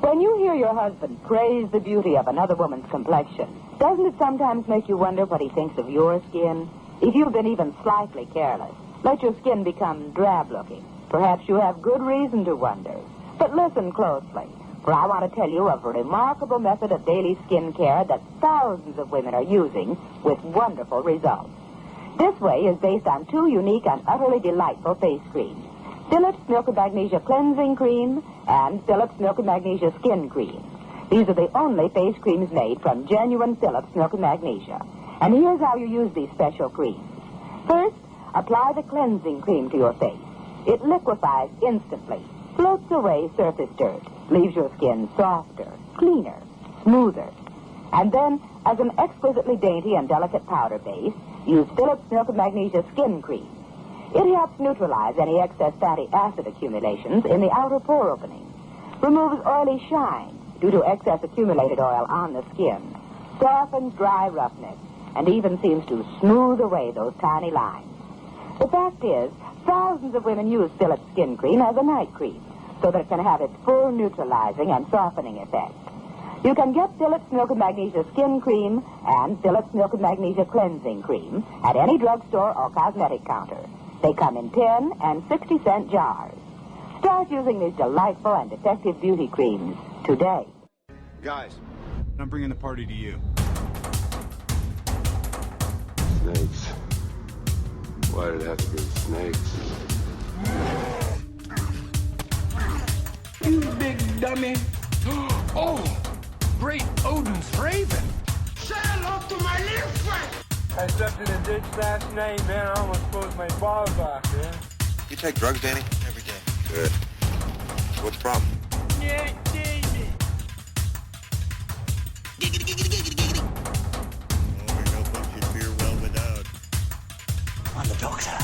When you hear your husband praise the beauty of another woman's complexion, doesn't it sometimes make you wonder what he thinks of your skin? If you've been even slightly careless, let your skin become drab-looking. Perhaps you have good reason to wonder. But listen closely, for I want to tell you of a remarkable method of daily skin care that thousands of women are using with wonderful results. This way is based on two unique and utterly delightful face creams, Phillips Milk and Magnesia Cleansing Cream and Phillips Milk and Magnesia Skin Cream. These are the only face creams made from genuine Phillips Milk and Magnesia. And here's how you use these special creams. First, apply the cleansing cream to your face. It liquefies instantly, floats away surface dirt, leaves your skin softer, cleaner, smoother. And then, as an exquisitely dainty and delicate powder base, use Phillips Milk and Magnesia Skin Cream. It helps neutralize any excess fatty acid accumulations in the outer pore openings, removes oily shine due to excess accumulated oil on the skin, softens dry roughness, and even seems to smooth away those tiny lines. The fact is, thousands of women use Phillips Skin Cream as a night cream so that it can have its full neutralizing and softening effect. You can get Phillips Milk and Magnesia Skin Cream and Phillips Milk and Magnesia Cleansing Cream at any drugstore or cosmetic counter. They come in 10 and 60-cent jars. Start using these delightful and effective beauty creams today. Guys, I'm bringing the party to you. Snakes. Why did it have to be snakes? You big dummy. Oh, great Odin's raven. Say hello to my little friend. I stepped in a ditch last night, man. I almost closed my balls off, man. You take drugs, Danny? Every day. Good. What's the problem? Yeah, David. Giggity, giggity, giggity, giggity. Oh, no punches beer well without. I'm the doctor.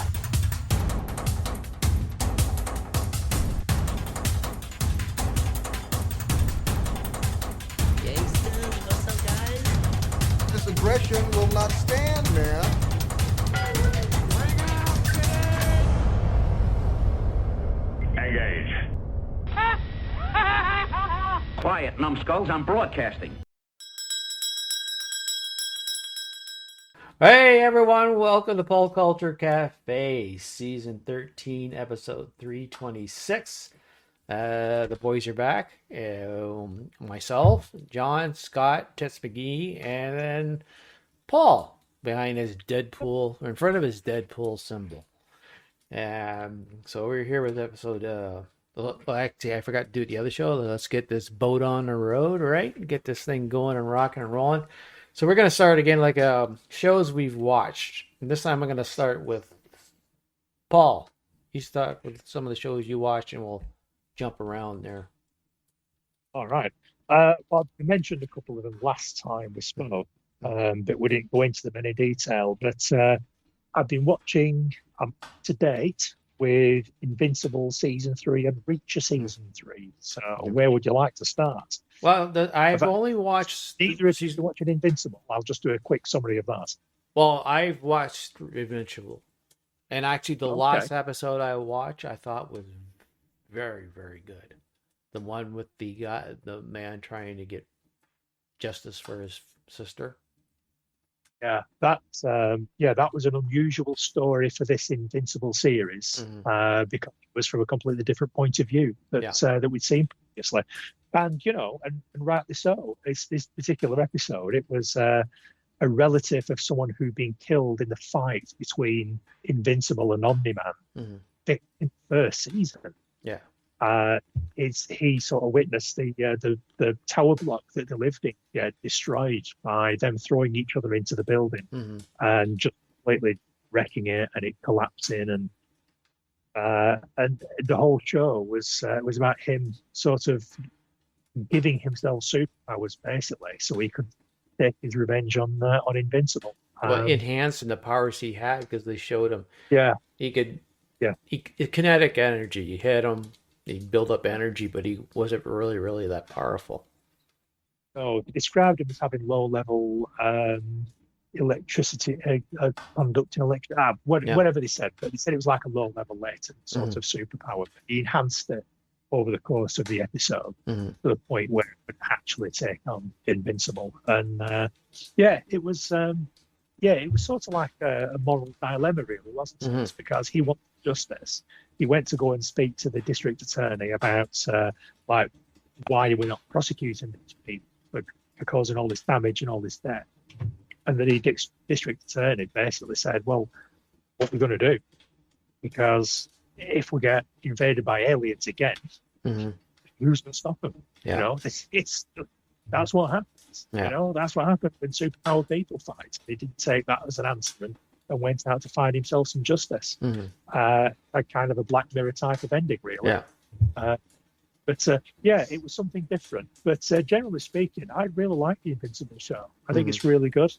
Gangsters, what's up, guys? This aggression will not stand, man. Engage. Quiet, numbskulls. I'm broadcasting. Hey everyone, welcome to Pulp Culture Cafe, Season 13, Episode 326. The boys are back. Myself, John, Scott, Tits McGee, and then Paul behind his Deadpool, or in front of his Deadpool symbol. So we're here with episode, well, actually I forgot to do the other show. Let's get this boat on the road, right? Get this thing going and rocking and rolling. So we're going to start again like shows we've watched. And this time I'm going to start with Paul. You start with some of the shows you watched and we'll jump around there. All right. Well, we mentioned a couple of them last time we spoke, but we didn't go into them in any detail. But I've been watching to date with Invincible Season 3 and Reacher Season 3. So where would you like to start? Well, I've only watched... Neither of you is watching Invincible. I'll just do a quick summary of that. Well, I've watched Invincible. And actually the last episode I watched I thought was very, very good. The one with the guy, the man trying to get justice for his sister. Yeah, that was an unusual story for this Invincible series, because it was from a completely different point of view that we'd seen previously. And, and rightly so. It's this particular episode, it was a relative of someone who'd been killed in the fight between Invincible and Omni-Man in the first season. Yeah. He sort of witnessed the tower block that they lived in get destroyed by them throwing each other into the building and just completely wrecking it and it collapsing and the whole show was about him sort of giving himself superpowers basically so he could take his revenge on Invincible. Well, enhancing the powers he had because they showed him. Yeah, he could. Yeah, kinetic energy. He had him. He built up energy, but he wasn't really that powerful. So they described him as having low-level electricity, conducting electricity, whatever they said. But they said it was like a low-level latent sort of superpower. But he enhanced it over the course of the episode to the point where it would actually take on Invincible. And it was sort of like a moral dilemma, really, wasn't it? It's because he wanted justice. He went to go and speak to the district attorney about like, why are we not prosecuting these people for causing all this damage and all this death? And the district attorney basically said, well, what are we going to do? Because if we get invaded by aliens again, who's going to stop them? Yeah. You know, that's what happens. Yeah. You know, that's what happened when superpowered people fight. He didn't take that as an answer and went out to find himself some justice. A kind of a Black Mirror type of ending, really. Yeah. But it was something different. But generally speaking, I really like the Invincible show. I think it's really good.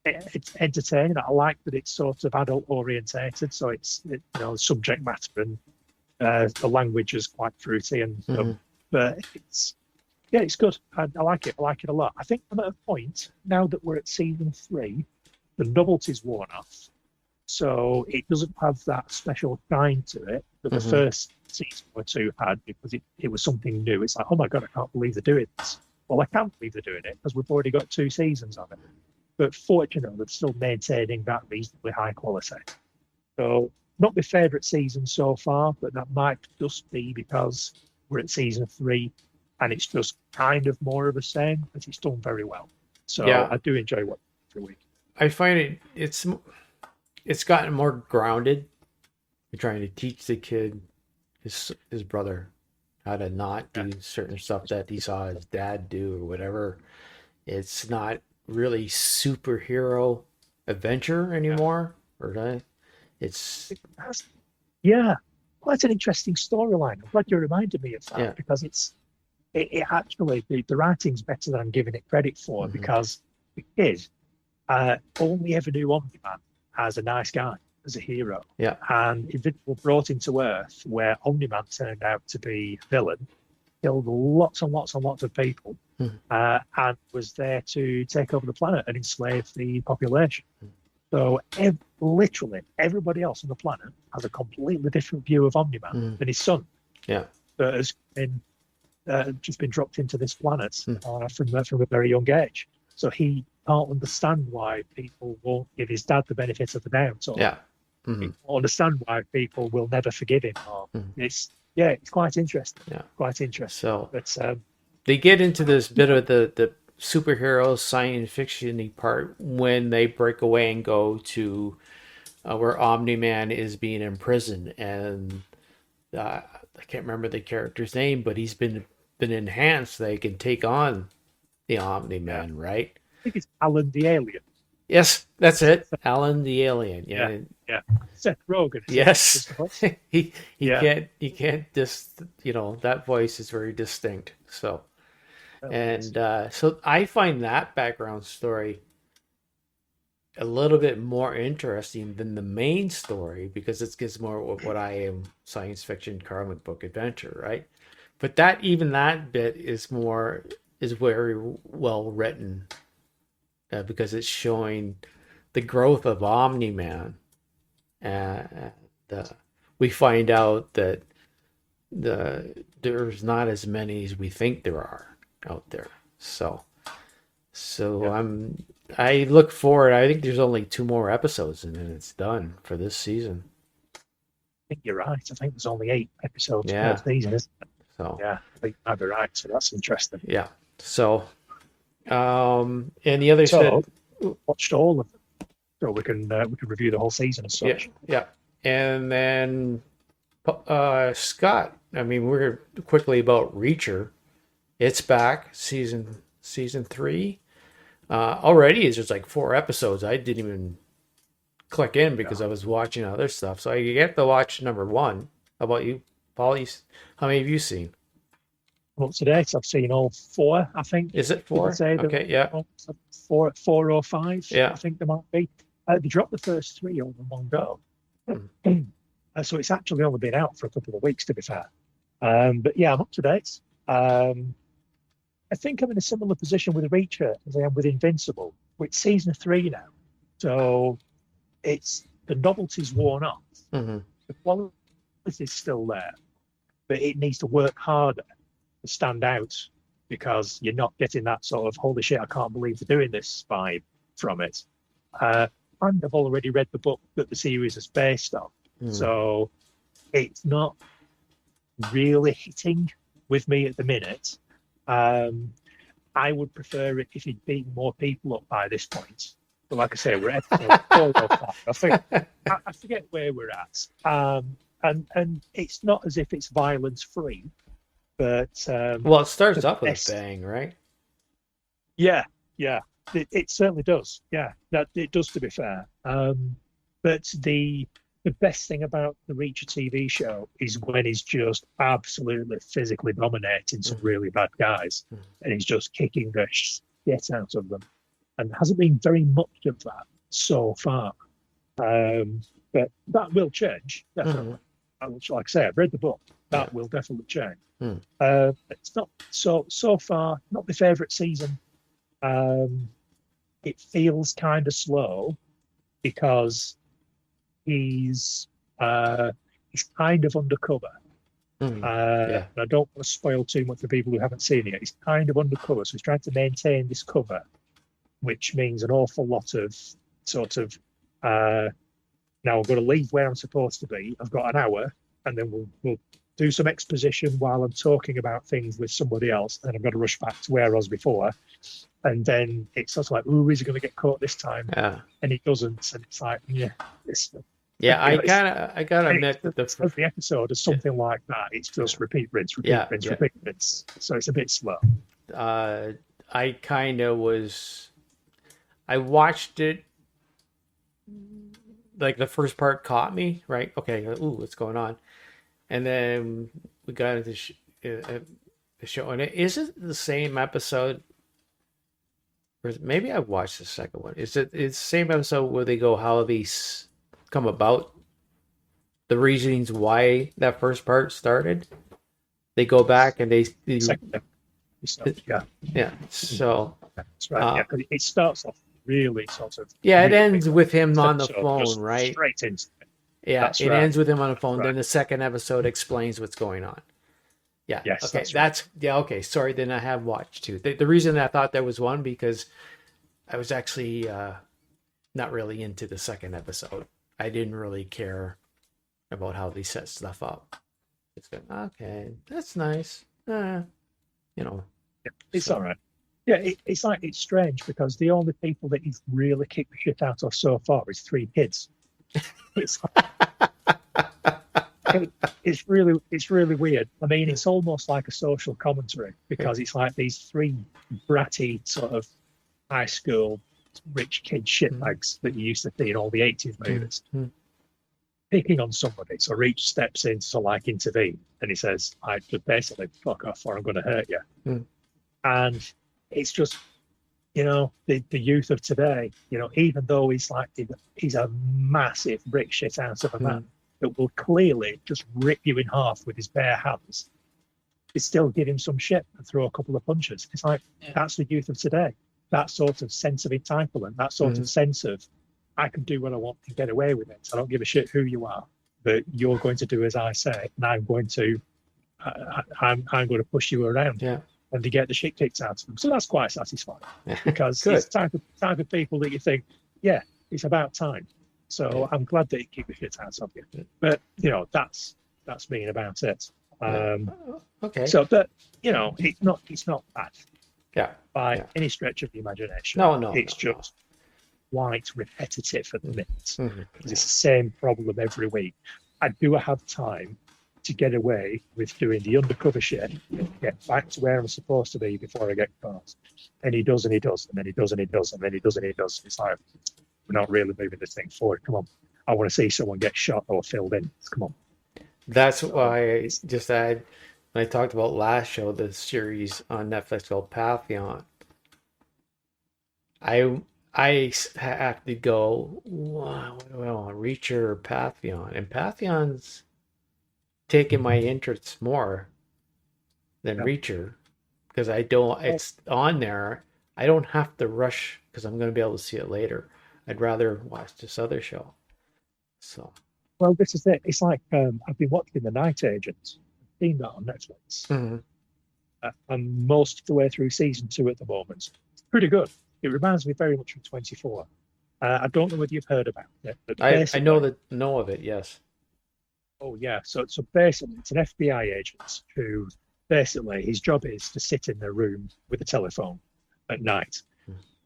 It's entertaining. I like that it's sort of adult orientated, so it's subject matter and the language is quite fruity and stuff. But it's good. I like it. I like it a lot. I think I'm at a point now that we're at season 3, the novelty's worn off, so it doesn't have that special shine to it that the first season or 2 had, because it was something new. It's like, oh my god, I can't believe they're doing this. Well, I can't believe they're doing it because we've already got 2 seasons of it. But fortunately, they're still maintaining that reasonably high quality. So, not my favourite season so far, but that might just be because we're at season 3 and it's just kind of more of the same, but it's done very well. So I do enjoy watching every week. I find it's gotten more grounded. You're trying to teach the kid, his brother, how to not do certain stuff that he saw his dad do or whatever. It's not really superhero adventure anymore, well, that's an interesting storyline. I'm glad you reminded me of that, because it actually the writing's better than I'm giving it credit for, because the kid only ever knew Omni-Man as a nice guy, as a hero, and Invincible brought him to Earth, where Omni-Man turned out to be a villain, killed lots and lots and lots of people, and was there to take over the planet and enslave the population. So literally everybody else on the planet has a completely different view of Omni-Man than his son. That has been just been dropped into this planet from a very young age. So he can't understand why people won't give his dad the benefit of the doubt. He can't understand why people will never forgive him. It's quite interesting. Quite interesting. So, but they get into this bit of the superhero science fiction-y part when they break away and go to where Omni-Man is being imprisoned, and I can't remember the character's name, but he's been enhanced. They can take on the Omni-Man, right? I think it's Alan the Alien. Yes, that's it. Alan the Alien. Yeah. Seth Rogen. Yes. he can't just, that voice is very distinct. So, so I find that background story a little bit more interesting than the main story, because it gives more of what I am, science fiction, comic book adventure, right? But that bit is very well written, because it's showing the growth of Omni-Man. We find out that there's not as many as we think there are out there. So I look forward. I think there's only 2 more episodes and then it's done for this season. I think you're right. I think there's only 8 episodes per season, isn't it? So I think I'd be right. So that's interesting. Yeah. So, and the other side, watched all of them, so we can review the whole season as such. Yeah. And then Scott. I mean, we're quickly about Reacher. It's back, season 3. Already it's just like 4 episodes. I didn't even click in because I was watching other stuff. So I get to watch number 1. How about you, Paul? How many have you seen? Well, today I've seen all 4, I think. Is it 4? Okay, yeah. 4 or 5, I think there might be. They dropped the first 3 all in one go. So it's actually only been out for a couple of weeks, to be fair. But yeah, I'm up to date. I think I'm in a similar position with Reacher as I am with Invincible. We're at season 3 now. So the novelty's worn off. The quality is still there. but it needs to work harder to stand out because you're not getting that sort of holy shit, I can't believe they're doing this vibe from it. And I've already read the book that the series is based on, so it's not really hitting with me at the minute. I would prefer it if he'd beaten more people up by this point. But like I say, we're at episode 4 or 5. I forget where we're at. And it's not as if it's violence free, but well, it starts off with a bang, right? Yeah, it certainly does. Yeah, that it does, to be fair. But the best thing about the Reacher TV show is when he's just absolutely physically dominating some really bad guys, and he's just kicking the shit out of them. And there hasn't been very much of that so far. But that will change, definitely. Like I say, I've read the book. That will definitely change. It's not so far, not my favourite season. It feels kind of slow because he's kind of undercover. And I don't want to spoil too much for people who haven't seen it. He's kind of undercover, so he's trying to maintain this cover, which means an awful lot of sort of now I'm going to leave where I'm supposed to be. I've got an hour, and then we'll do some exposition while I'm talking about things with somebody else, and I'm going to rush back to where I was before. And then it's sort of like, ooh, is he going to get caught this time? Yeah. And he doesn't, and it's like, I gotta admit that the episode is something like that. It's just repeat, rinse, repeat, repeat, rinse. So it's a bit slow. I kind of was. I watched it. Like the first part caught me, right? Okay, ooh, what's going on? And then we got into the show, and it isn't the same episode. Or maybe I watched the second one. It's the same episode where they go how these come about, the reasons why that first part started. They go back and they yeah. So that's right. It starts off really sort of. Yeah, it ends with him on the phone, right? Straight into it. Yeah, that's it right. ends with him on the phone. Right. Then the second episode explains what's going on. Yeah. Yes. Okay. Okay. Sorry. Then I have watched two. The reason I thought there was one because I was actually not really into the second episode. I didn't really care about how they set stuff up. It's good. Okay, that's nice. It's all right. Yeah, it's like it's strange because the only people that he's really kicked the shit out of so far is 3 kids. It's it's really weird. I mean, it's almost like a social commentary because it's like these 3 bratty sort of high school rich kid shitbags that you used to see in all the 80s movies picking on somebody. So Reach steps in to like intervene, and he says, "I just basically fuck off, or I'm going to hurt you." And it's just, the youth of today. Even though he's a massive brick shit out of a man that will clearly just rip you in half with his bare hands, they still give him some shit and throw a couple of punches. It's like that's the youth of today. That sort of sense of entitlement, that sort of sense of I can do what I want and get away with it. I don't give a shit who you are, but you're going to do as I say, and I'm going to push you around. Yeah. And to get the shit kicked out of them. So that's quite satisfying because it's the type of people that you think, yeah, it's about time. So I'm glad that he kicked the shit out of you. But that's being about it. Okay. So, but it's not bad. Yeah. By any stretch of the imagination. No. It's just quite repetitive at the minute. It's the same problem every week. I do have time to get away with doing the undercover shit, get back to where I'm supposed to be before I get caught. And he does, and he does, and then he does, and he does, and then he does, and he does. It's like, we're not really moving this thing forward. Come on. I want to see someone get shot or filled in. Come on. That's why I just when I talked about last show, the series on Netflix called Pantheon. I have to go, what do I want, Reacher or Pantheon? And Pantheon's taking my interest more than Reacher because it's on there. I don't have to rush because I'm going to be able to see it later. I'd rather watch this other show. So, well, this is it. It's like I've been watching The Night Agent, seen that on Netflix. Mm-hmm. I'm most of the way through season 2 at the moment. It's pretty good. It reminds me very much of 24. I don't know whether you've heard about it. But I know of it, yes. Oh, yeah. So basically, it's an FBI agent who basically his job is to sit in their room with a telephone at night.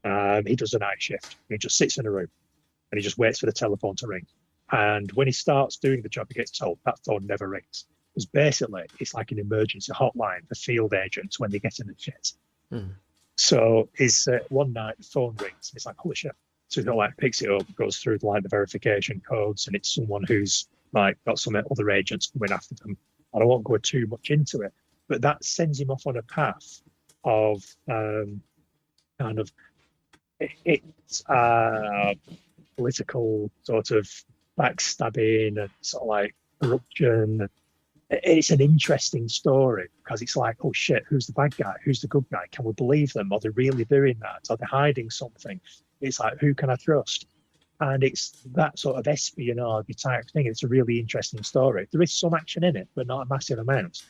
He does a night shift. He just sits in a room and he just waits for the telephone to ring. And when he starts doing the job, he gets told that phone never rings. Because basically, it's like an emergency hotline for field agents when they get in the shit. So one night the phone rings. It's like, holy shit. So he picks it up, goes through the verification codes, and it's someone who's got some other agents coming after them. I don't want to go too much into it, but that sends him off on a path of it's political sort of backstabbing and sort of corruption. It's an interesting story because it's like, oh shit, who's the bad guy? Who's the good guy? Can we believe them? Are they really doing that? Are they hiding something? It's like, who can I trust? And it's that sort of espionage type thing. It's a really interesting story. There is some action in it, but not a massive amount.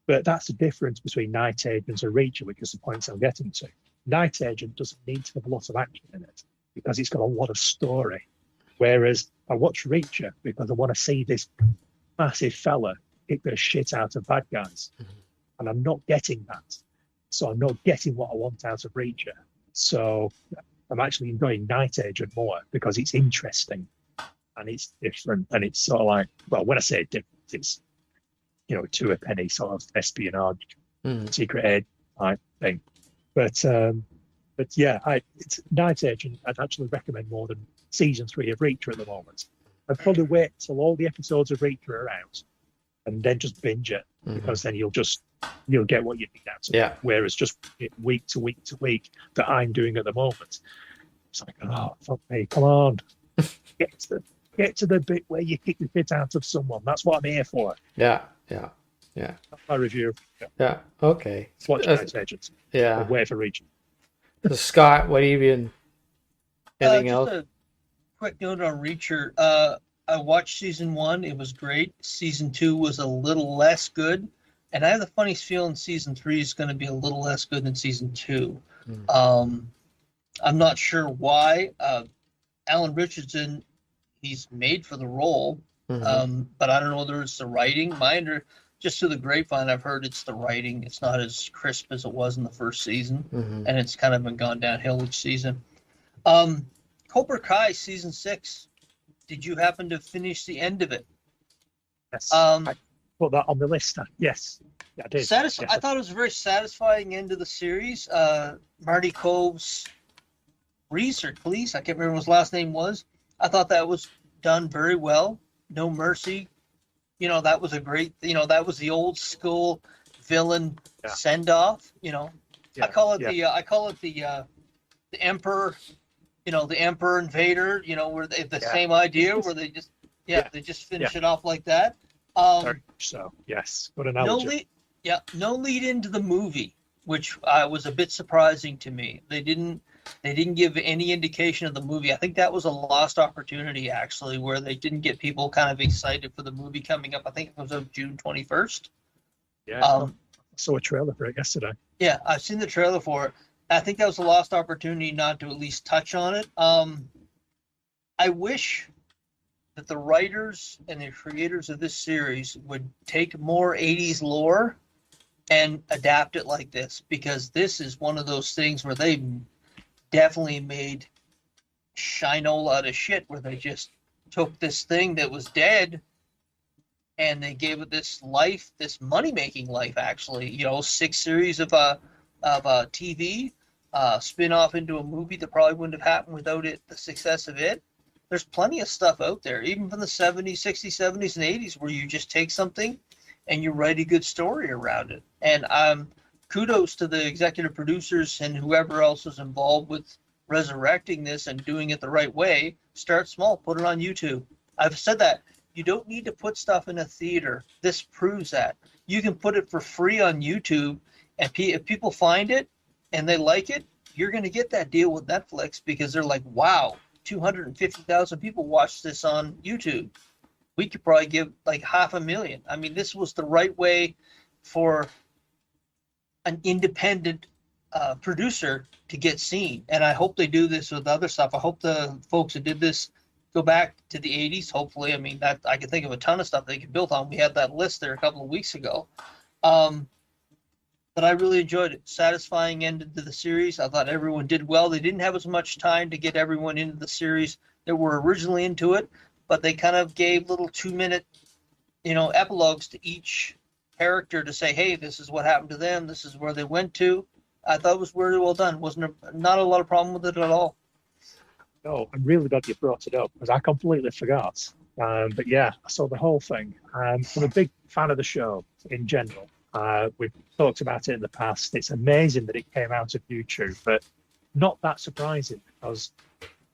But that's the difference between Night Agent and Reacher, which is the point I'm getting to. Night Agent doesn't need to have a lot of action in it because it's got a lot of story. Whereas I watch Reacher because I want to see this massive fella kick the shit out of bad guys. And I'm not getting that. So I'm not getting what I want out of Reacher. So I'm actually enjoying Night Agent more because it's interesting and it's different. And it's sort of like, well, when I say different, it's, to a penny sort of espionage, secret aid type thing. But yeah, it's Night Agent I'd actually recommend more than season 3 of Reacher at the moment. I'd probably wait till all the episodes of Reacher are out and then just binge it because then you'll get what you need out of it. Whereas just week to week to week that I'm doing at the moment, it's like, oh fuck me, come on, get to the bit where you kick the shit out of someone. That's what I'm here for. Yeah. That's my review. Yeah. Okay. Watch Night Agents. Yeah. Wait for Reacher. So Scott, what have you been? Anything else? Just a quick note on Reacher. I watched season 1. It was great. Season 2 was a little less good. And I have the funniest feeling season 3 is going to be a little less good than season 2. I'm not sure why. Alan Richardson, he's made for the role. But I don't know whether it's the writing. Just through the grapevine, I've heard it's the writing. It's not as crisp as it was in the first season. And it's kind of been gone downhill each season. Cobra Kai season 6. Did you happen to finish the end of it? Yes. I put that on the list. Yes. Yeah, I did. Yes. I thought it was a very satisfying end of the series. Marty Cove's police, I can't remember what his last name was. I thought that was done very well. No mercy. That was a great, that was the old school villain send off. I call it the Emperor, the Emperor and Vader, where they have the same idea where they just, they just finish it off like that. So yes, good analogy. No lead into the movie, which was a bit surprising to me. They didn't give any indication of the movie. I think that was a lost opportunity, actually, where they didn't get people kind of excited for the movie coming up. I think it was on June 21st. Yeah, I saw a trailer for it yesterday. Yeah, I've seen the trailer for it. I think that was a lost opportunity not to at least touch on it. I wish that the writers and the creators of this series would take more 80s lore and adapt it like this, because this is one of those things where they definitely made shinola out of shit, where they just took this thing that was dead and they gave it this life, this money-making life, actually. 6 series of TV, spin off into a movie that probably wouldn't have happened without the success of it. There's plenty of stuff out there, even from the 70s, 60s, 70s, and 80s, where you just take something and you write a good story around it. And kudos to the executive producers and whoever else is involved with resurrecting this and doing it the right way. Start small, put it on YouTube. I've said that. You don't need to put stuff in a theater. This proves that. You can put it for free on YouTube, and if people find it and they like it, you're going to get that deal with Netflix, because they're like, wow, 250,000 people watched this on YouTube. we could probably give like $500,000. I mean, this was the right way for an independent producer to get seen. And I hope they do this with other stuff. I hope the folks who did this go back to the 80s, hopefully. I mean, that I can think of a ton of stuff they could build on. We had that list there a couple of weeks ago. But I really enjoyed it. Satisfying end to the series. I thought everyone did well. They didn't have as much time to get everyone into the series that were originally into it, but they kind of gave little 2-minute, epilogues to each character to say, hey, this is what happened to them. This is where they went to. I thought it was very well done. Not a lot of problem with it at all. No, I'm really glad you brought it up because I completely forgot. But yeah, I saw the whole thing. I'm a big fan of the show in general. We've talked about it in the past. It's amazing that it came out of YouTube, but not that surprising because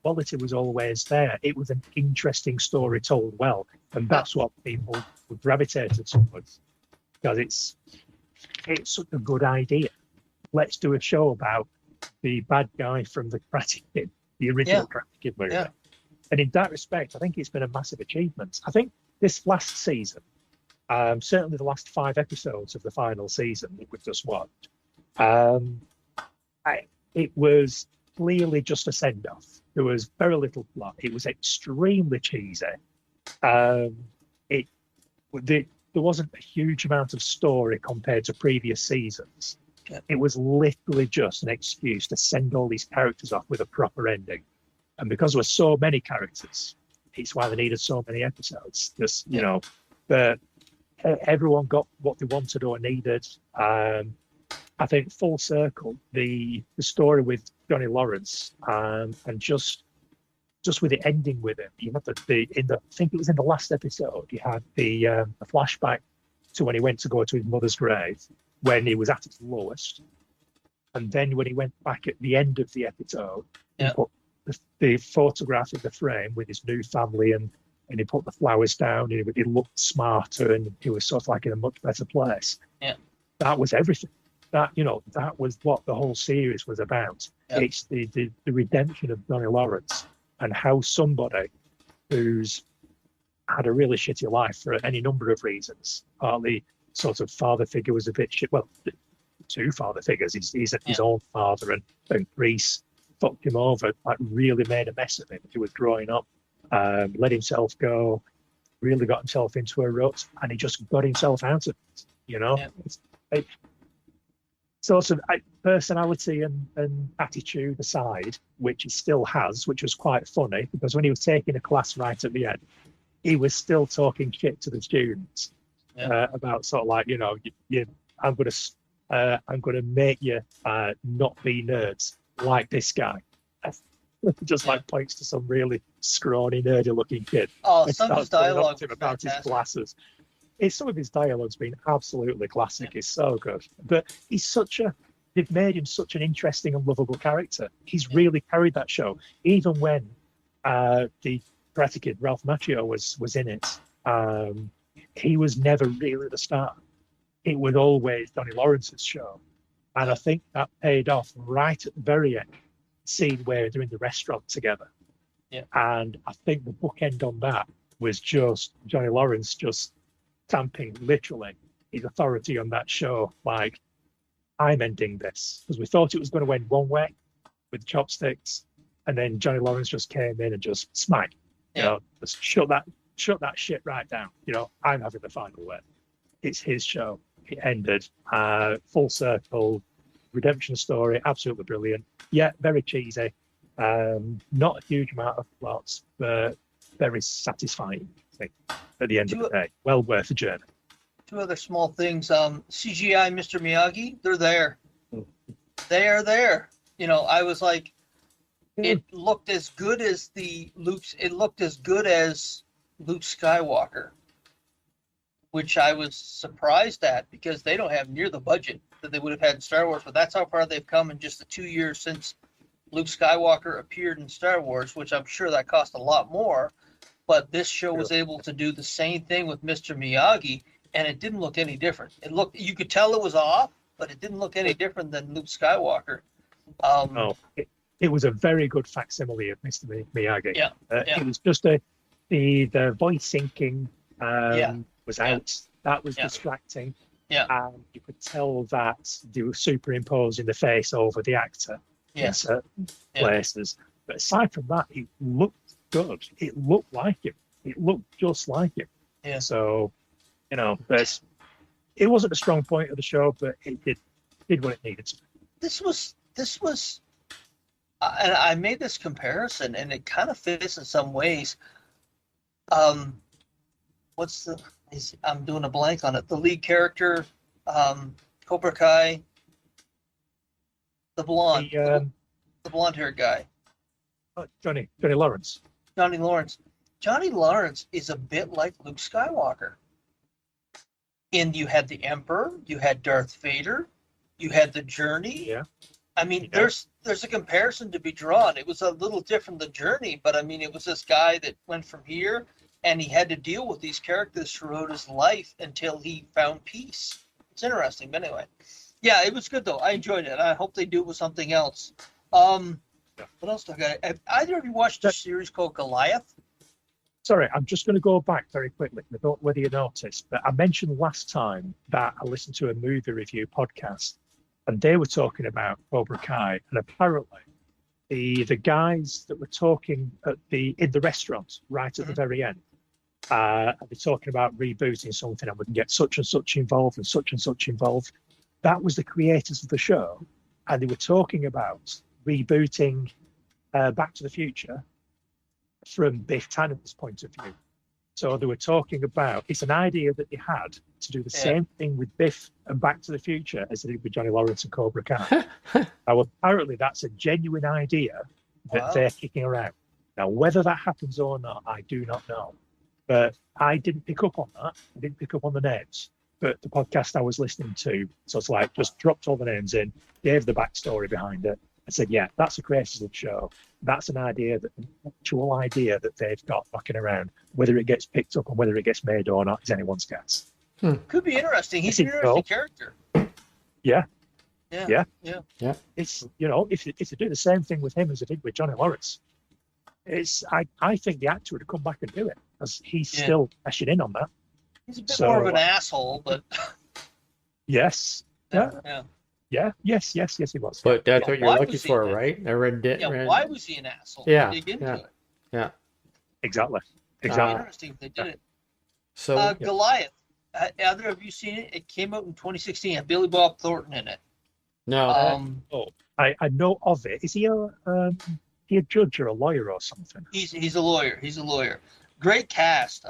quality was always there. It was an interesting story told well, and that's what people would gravitate towards because it's such a good idea. Let's do a show about the bad guy from the Karate Kid, the original Karate Kid movie. Yeah. And in that respect, I think it's been a massive achievement. I think this last season, certainly the last 5 episodes of the final season that we've just watched, it was clearly just a send-off. There was very little plot. It was extremely cheesy. There wasn't a huge amount of story compared to previous seasons. Yeah. It was literally just an excuse to send all these characters off with a proper ending. And because there were so many characters, it's why they needed so many episodes. Everyone got what they wanted or needed. I think full circle, the story with Johnny Lawrence, and just with the ending with him, you had I think it was in the last episode, you had the flashback to when he went to go to his mother's grave when he was at his lowest, and then when he went back at the end of the episode, he put the photograph in the frame with his new family and he put the flowers down and he looked smarter and he was sort of like in a much better place. Yeah, that was everything. That was what the whole series was about. Yep. It's the redemption of Johnny Lawrence and how somebody who's had a really shitty life for any number of reasons, partly sort of father figure was a bit shit. Well, 2 father figures. He's his own father and Reese fucked him over, like really made a mess of him. He was growing up, let himself go, really got himself into a rut, and he just got himself out of it. Sort of personality and attitude aside, which he still has, which was quite funny because when he was taking a class right at the end, he was still talking shit to the students about sort of like, I'm gonna make you not be nerds like this guy. Just like points to some really scrawny, nerdy-looking kid. Oh, some of his dialogue about his glasses. Some of his dialogue's been absolutely classic. It's so good. But they've made him such an interesting and lovable character. He's really carried that show. Even when the Karate Kid, Ralph Macchio, was in it, he was never really the star. It was always Johnny Lawrence's show. And I think that paid off right at the very end, scene where they're in the restaurant together. Yeah. And I think the bookend on that was just Johnny Lawrence just stamping literally his authority on that show, like, I'm ending this. Because we thought it was going to end one way with chopsticks, and then Johnny Lawrence just came in and just smack, just shut that shit right down. I'm having the final word. It's his show. It ended. Full circle, redemption story, absolutely brilliant. Yeah, very cheesy. Not a huge amount of plots, but very satisfying, I think, at the end of the day. Well worth the journey. 2 other small things. CGI Mr. Miyagi, they're there. They are there. I was like, it looked as good as Luke Skywalker, which I was surprised at because they don't have near the budget that they would have had in Star Wars, but that's how far they've come in just the 2 years since Luke Skywalker appeared in Star Wars, which I'm sure that cost a lot more. But this show was able to do the same thing with Mr. Miyagi, and it didn't look any different. You could tell it was off, but it didn't look any different than Luke Skywalker. It was a very good facsimile of Mr. Miyagi. Yeah, It was just the voice syncing was out. That was distracting. Yeah. And you could tell that they were superimposing the face over the actor in certain places. But aside from that, it looked good. It looked like him. It looked just like him. Yeah. So, it wasn't a strong point of the show, but it did what it needed to. This was, and I made this comparison, and it kind of fits in some ways. I'm doing a blank on it. The lead character, Cobra Kai, the blonde, the blonde-haired guy. Johnny Lawrence. Johnny Lawrence. Johnny Lawrence is a bit like Luke Skywalker. And you had the Emperor, you had Darth Vader, you had the Journey. Yeah. I mean, there's a comparison to be drawn. It was a little different, the Journey, but I mean, it was this guy that went from here, and he had to deal with these characters throughout his life until he found peace. It's interesting, but anyway. Yeah, it was good though. I enjoyed it. I hope they do it with something else. What else do I got? Have either of you watched a series called Goliath? Sorry, I'm just going to go back very quickly. I don't know whether you noticed, but I mentioned last time that I listened to a movie review podcast, and they were talking about Cobra Kai, and apparently the guys that were talking in the restaurant right at the very end, they're talking about rebooting something and we can get such and such involved and such involved. That was the creators of the show, and they were talking about rebooting Back to the Future from Biff Tannen's point of view. So they were talking about, it's an idea that they had to do the same thing with Biff and Back to the Future as they did with Johnny Lawrence and Cobra Kai. Now, apparently that's a genuine idea that they're kicking around. Now, whether that happens or not, I do not know. But I didn't pick up on that. I didn't pick up on the names. But the podcast I was listening to, so it's like, just dropped all the names in, gave the backstory behind it, and said, yeah, that's the creators of the show. That's an idea, an actual idea that they've got knocking around. Whether it gets picked up and whether it gets made or not is anyone's guess. Could be interesting. He's an interesting character. Yeah. Yeah. It's, if they do the same thing with him as they did with Johnny Lawrence, I think the actor would come back and do it, because he's still cashing in on that. He's a bit more of an asshole, but yes. Yes, he was. But that's what you're looking for, right? Why was he an asshole? Yeah. Dig into it. Yeah. Exactly. Interesting if they did it. So Goliath. Either of you seen it? It came out in 2016. Had Billy Bob Thornton in it. No. I know of it. Is he a judge or a lawyer or something? He's a lawyer. Great cast.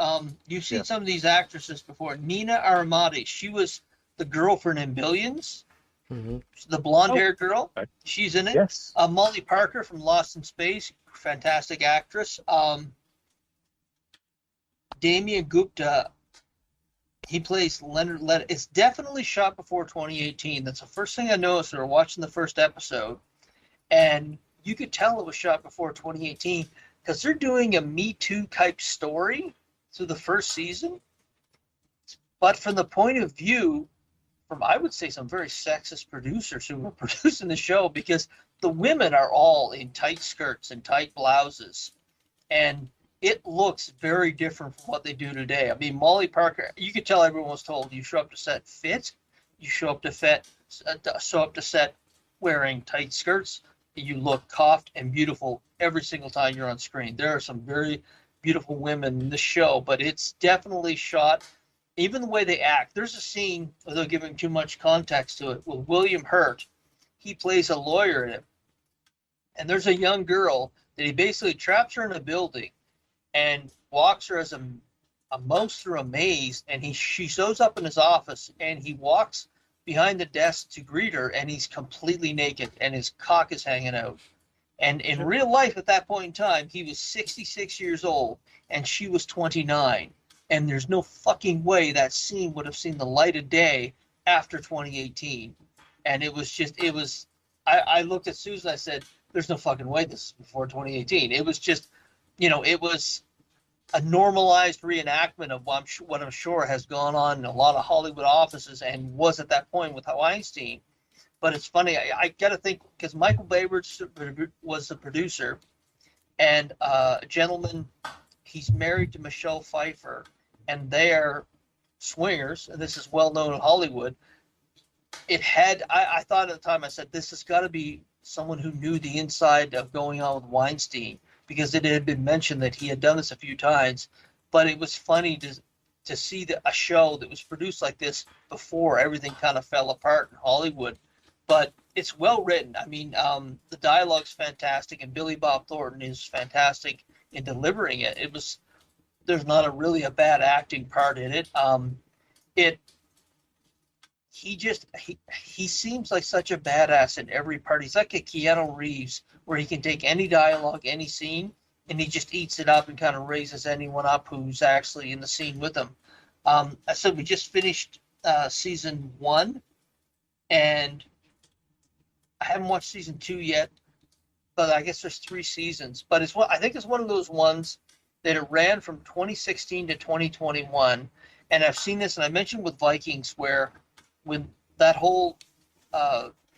You've seen some of these actresses before. Nina Aramati. She was the girlfriend in Billions. Mm-hmm. The blonde-haired girl. She's in it. Yes. Molly Parker from Lost in Space. Fantastic actress. Damian Gupta. He plays Leonard. It's definitely shot before 2018. That's the first thing I noticed. We were watching the first episode, and you could tell it was shot before 2018 because they're doing a Me Too type story through the first season, but from the point of view from, I would say, some very sexist producers who were producing the show, because the women are all in tight skirts and tight blouses, and it looks very different from what they do today. I mean, Molly Parker, you could tell everyone was told, you show up to set fit, you show up to set wearing tight skirts, you look coiffed and beautiful every single time you're on screen. There are some very beautiful women in the show, but it's definitely shot, even the way they act. There's a scene, without giving too much context to it, with William Hurt. He plays a lawyer in it. And there's a young girl that he basically traps her in a building and walks her as a mouse through a maze. And she shows up in his office, and he walks behind the desk to greet her, and he's completely naked, and his cock is hanging out. And in real life at that point in time, he was 66 years old, and she was 29. And there's no fucking way that scene would have seen the light of day after 2018. And I looked at Susan, I said, there's no fucking way this is before 2018. It was just, it was a normalized reenactment of what I'm sure has gone on in a lot of Hollywood offices and was at that point with Weinstein. But it's funny, I got to think, because Michael Bay was the producer, and a gentleman, he's married to Michelle Pfeiffer, and they're swingers, and this is well known in Hollywood. I thought at the time, I said, this has got to be someone who knew the inside of going on with Weinstein, because it had been mentioned that he had done this a few times. But it was funny to see a show that was produced like this before everything kind of fell apart in Hollywood. But it's well written. I mean, the dialogue's fantastic, and Billy Bob Thornton is fantastic in delivering it. There's not really a bad acting part in it. He seems like such a badass in every part. He's like a Keanu Reeves, where he can take any dialogue, any scene, and he just eats it up and kind of raises anyone up who's actually in the scene with him. I said we just finished season 1, and I haven't watched season 2 yet, but I guess there's 3 seasons. But I think it's one of those ones that it ran from 2016 to 2021, and I've seen this, and I mentioned with Vikings, where when that whole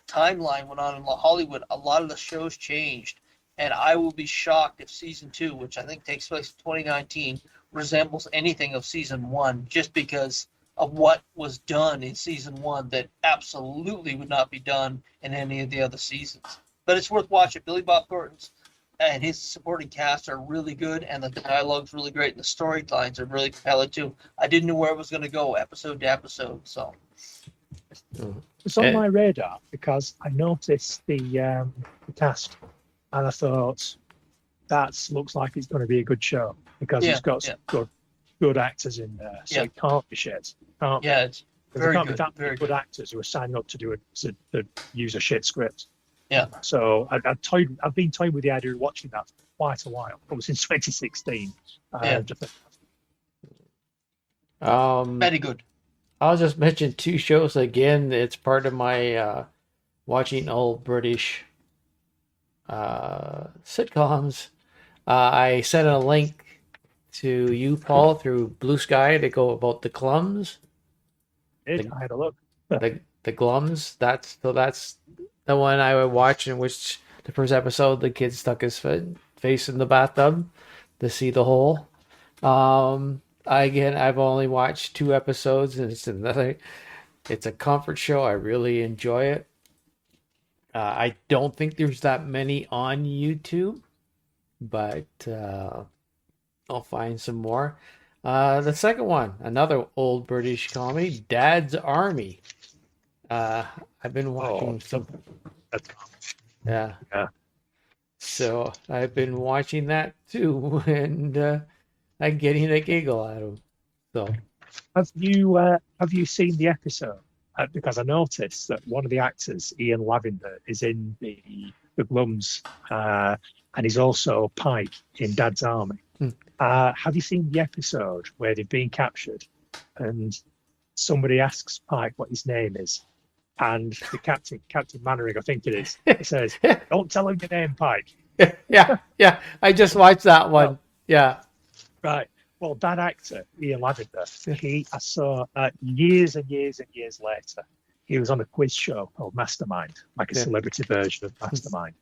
timeline went on in Hollywood, a lot of the shows changed, and I will be shocked if season 2, which I think takes place in 2019, resembles anything of season 1, just because of what was done in season 1 that absolutely would not be done in any of the other seasons. But it's worth watching. Billy Bob Thornton's and his supporting cast are really good, and the dialogue's really great, and the storylines are really compelling too. I didn't know where it was going to go episode to episode, so. It's on my radar because I noticed the cast, and I thought that looks like it's going to be a good show because it's got some good actors in there, so it can't be shit. It's very good. That many good actors who are signing up to use a shit script. Yeah. So I've been toying with the idea of watching that for quite a while, probably since 2016. Very good. I'll just mention 2 shows again. It's part of my watching old British sitcoms. I sent a link to you, Paul, through Blue Sky to go about the Glums. I had a look. the Glums. That's the one I would watch, in which the first episode the kid stuck his face in the bathtub to see the hole. Again, I've only watched 2 episodes, and it's a comfort show. I really enjoy it. I don't think there's that many on YouTube, but I'll find some more. The second one, another old British comedy, Dad's Army. I've been watching some. Yeah. So I've been watching that too, and I'm getting a giggle out of. So, have you seen the episode? Because I noticed that one of the actors, Ian Lavender, is in the Glums, and he's also Pike in Dad's Army. Have you seen the episode where they've been captured, and somebody asks Pike what his name is? And the Captain Mannering, I think it is, he says, "Don't tell him your name, Pike." yeah. I just watched that one. Yeah. Right. Well, that actor, Ian Lavender, I saw years and years and years later, he was on a quiz show called Mastermind, like a celebrity version of Mastermind.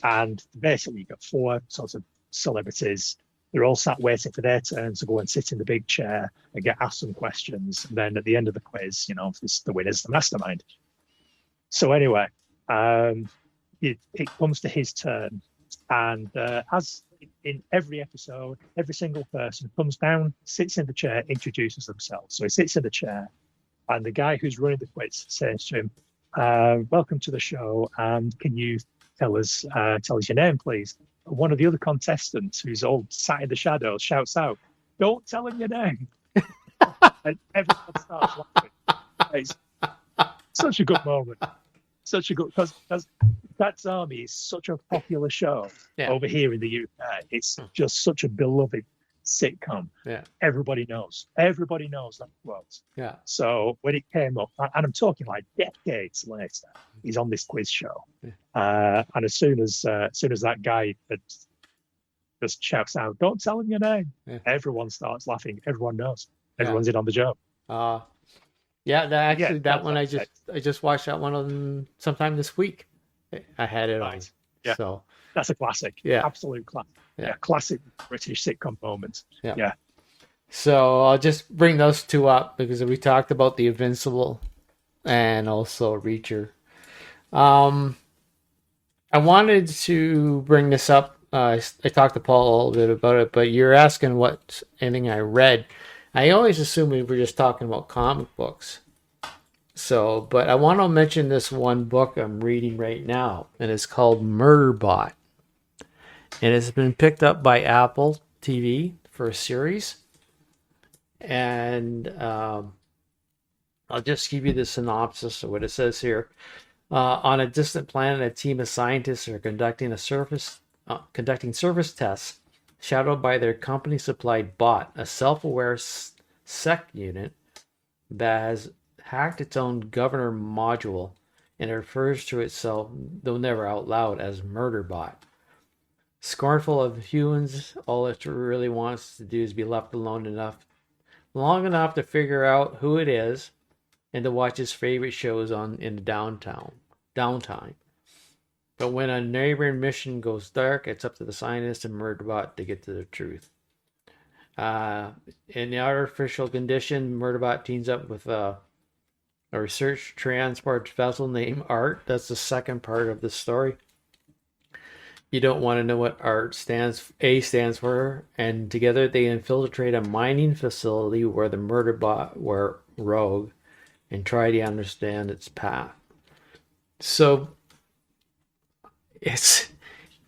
And basically, you've got 4 sorts of celebrities. They're all sat waiting for their turn to go and sit in the big chair and get asked some questions. And then at the end of the quiz, the winner's the mastermind. So anyway, it comes to his turn. And as in every episode, every single person comes down, sits in the chair, introduces themselves. So he sits in the chair, and the guy who's running the quiz says to him, "Welcome to the show, and can you tell us your name, please?" One of the other contestants, who's all sat in the shadows, shouts out, "Don't tell him your name." And everyone starts laughing. It's such a good moment. Such a good, because Dad's Army is such a popular show over here in the UK. It's just such a beloved sitcom. Yeah. Everybody knows that quote. Yeah. So when it came up, and I'm talking like decades later, he's on this quiz show. And as soon as that guy just shouts out, "Don't tell him your name," everyone starts laughing. Everyone knows. Everyone's in on the joke. That one I just watched that one sometime this week. I had it on. Yeah. So that's a classic. Yeah. Absolute classic. Yeah. Classic British sitcom moment. Yeah. So I'll just bring those two up because we talked about the Invincible and also Reacher. I wanted to bring this up. I talked to Paul a little bit about it, but you're asking what anything I read. I always assume we were just talking about comic books. So, but I want to mention this one book I'm reading right now, and it's called Murderbot. And it's been picked up by Apple TV for a series. And I'll just give you the synopsis of what it says here. On a distant planet, a team of scientists are conducting surface tests, shadowed by their company-supplied bot, a self-aware sec unit that has hacked its own governor module and refers to itself, though never out loud, as Murderbot. Scornful of humans, all it really wants to do is be left alone long enough to figure out who it is and to watch his favorite shows in the downtime. But when a neighboring mission goes dark, it's up to the scientist and Murderbot to get to the truth. In the artificial condition, Murderbot teams up with a research transport vessel named Art. That's the second part of the story. You don't want to know what Art stands for, and together they infiltrate a mining facility where the Murderbot were rogue and try to understand its path. So it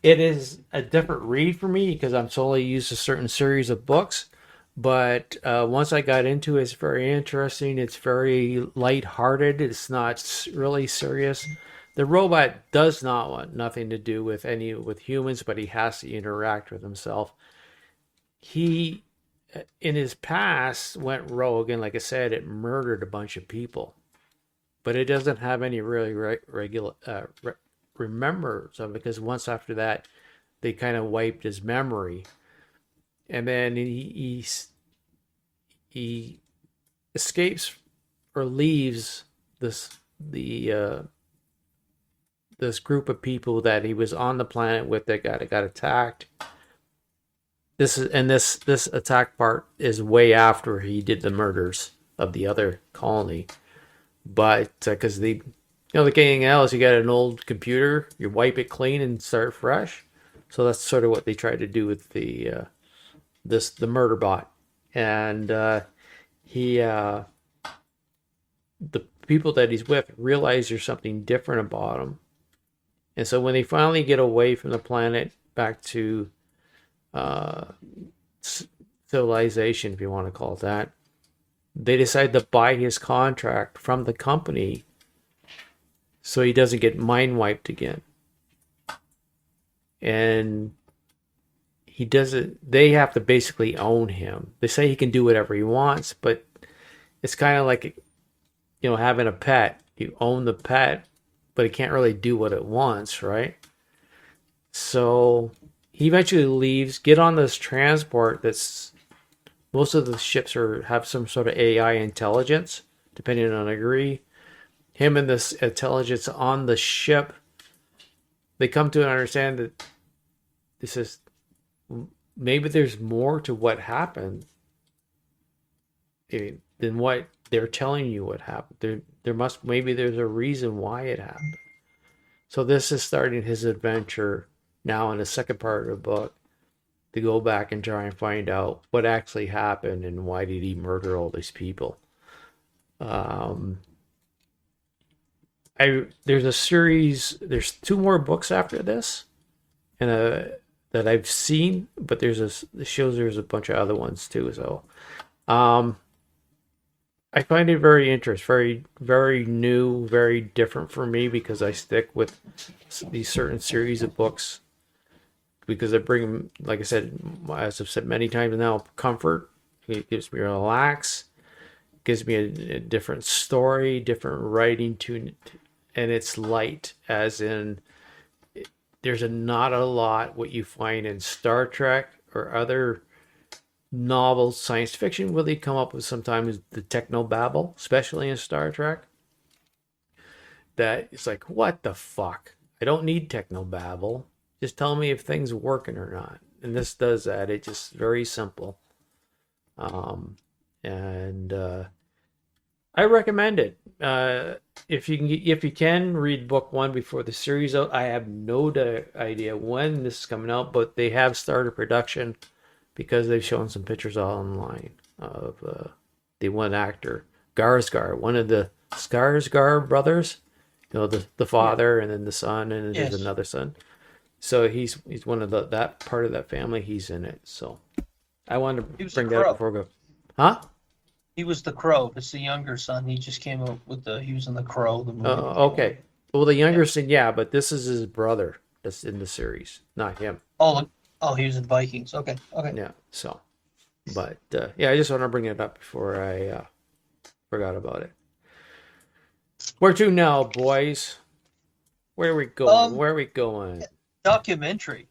is a different read for me because I'm solely used to a certain series of books. But once I got into it, it's very interesting. It's very lighthearted. It's not really serious. The robot does not want nothing to do with humans, but he has to interact with himself. He, in his past, went rogue, and like I said, it murdered a bunch of people. But it doesn't have any really remembrance of it, because once after that, they kind of wiped his memory. And then he escapes or leaves this group of people that he was on the planet with that got attacked. This attack part is way after he did the murders of the other colony. But because the thing else, you got an old computer, you wipe it clean and start fresh. So that's sort of what they tried to do with the Murderbot. And the people that he's with realize there's something different about him. And so when they finally get away from the planet back to civilization, if you want to call it that, they decide to buy his contract from the company so he doesn't get mind wiped again. And he doesn't. They have to basically own him. They say he can do whatever he wants, but it's kind of like, having a pet. You own the pet, but it can't really do what it wants, right? So he eventually leaves, get on this transport that's, most of the ships have some sort of AI intelligence, depending on degree. Him and this intelligence on the ship, they come to understand that this is, maybe there's more to what happened than what they're telling you what happened. Maybe there's a reason why it happened. So this is starting his adventure now in the second part of the book to go back and try and find out what actually happened and why did he murder all these people. There's a series. There's 2 more books after this, and that I've seen, but it shows there's a bunch of other ones too. So, I find it very interesting, very, very new, very different for me because I stick with these certain series of books because they bring, like I said, as I've said many times now, comfort. It gives me relax, gives me a different story, different writing tune, and it's light, as in there's not a lot what you find in Star Trek or other novels, science fiction, where they come up with sometimes the technobabble, especially in Star Trek. That it's like, what the fuck? I don't need technobabble. Just tell me if things are working or not. And this does that. It's just very simple. And I recommend it. If you can read book 1 before the series out. I have no idea when this is coming out, but they have started production because they've shown some pictures online of the one actor, Skarsgård, one of the Skarsgård brothers. The father, and then the son, and there's another son. So he's one of that part of that family. He's in it. So I wanted to bring that up before we go. Huh? He was the Crow. It's the younger son. He just came up with he was in the Crow. The movie. Okay. Well, the younger son, but this is his brother that's in the series, not him. Oh, he was in Vikings. Okay. Yeah. So, but I just want to bring it up before I forgot about it. Where to now, boys? Where are we going? Documentary.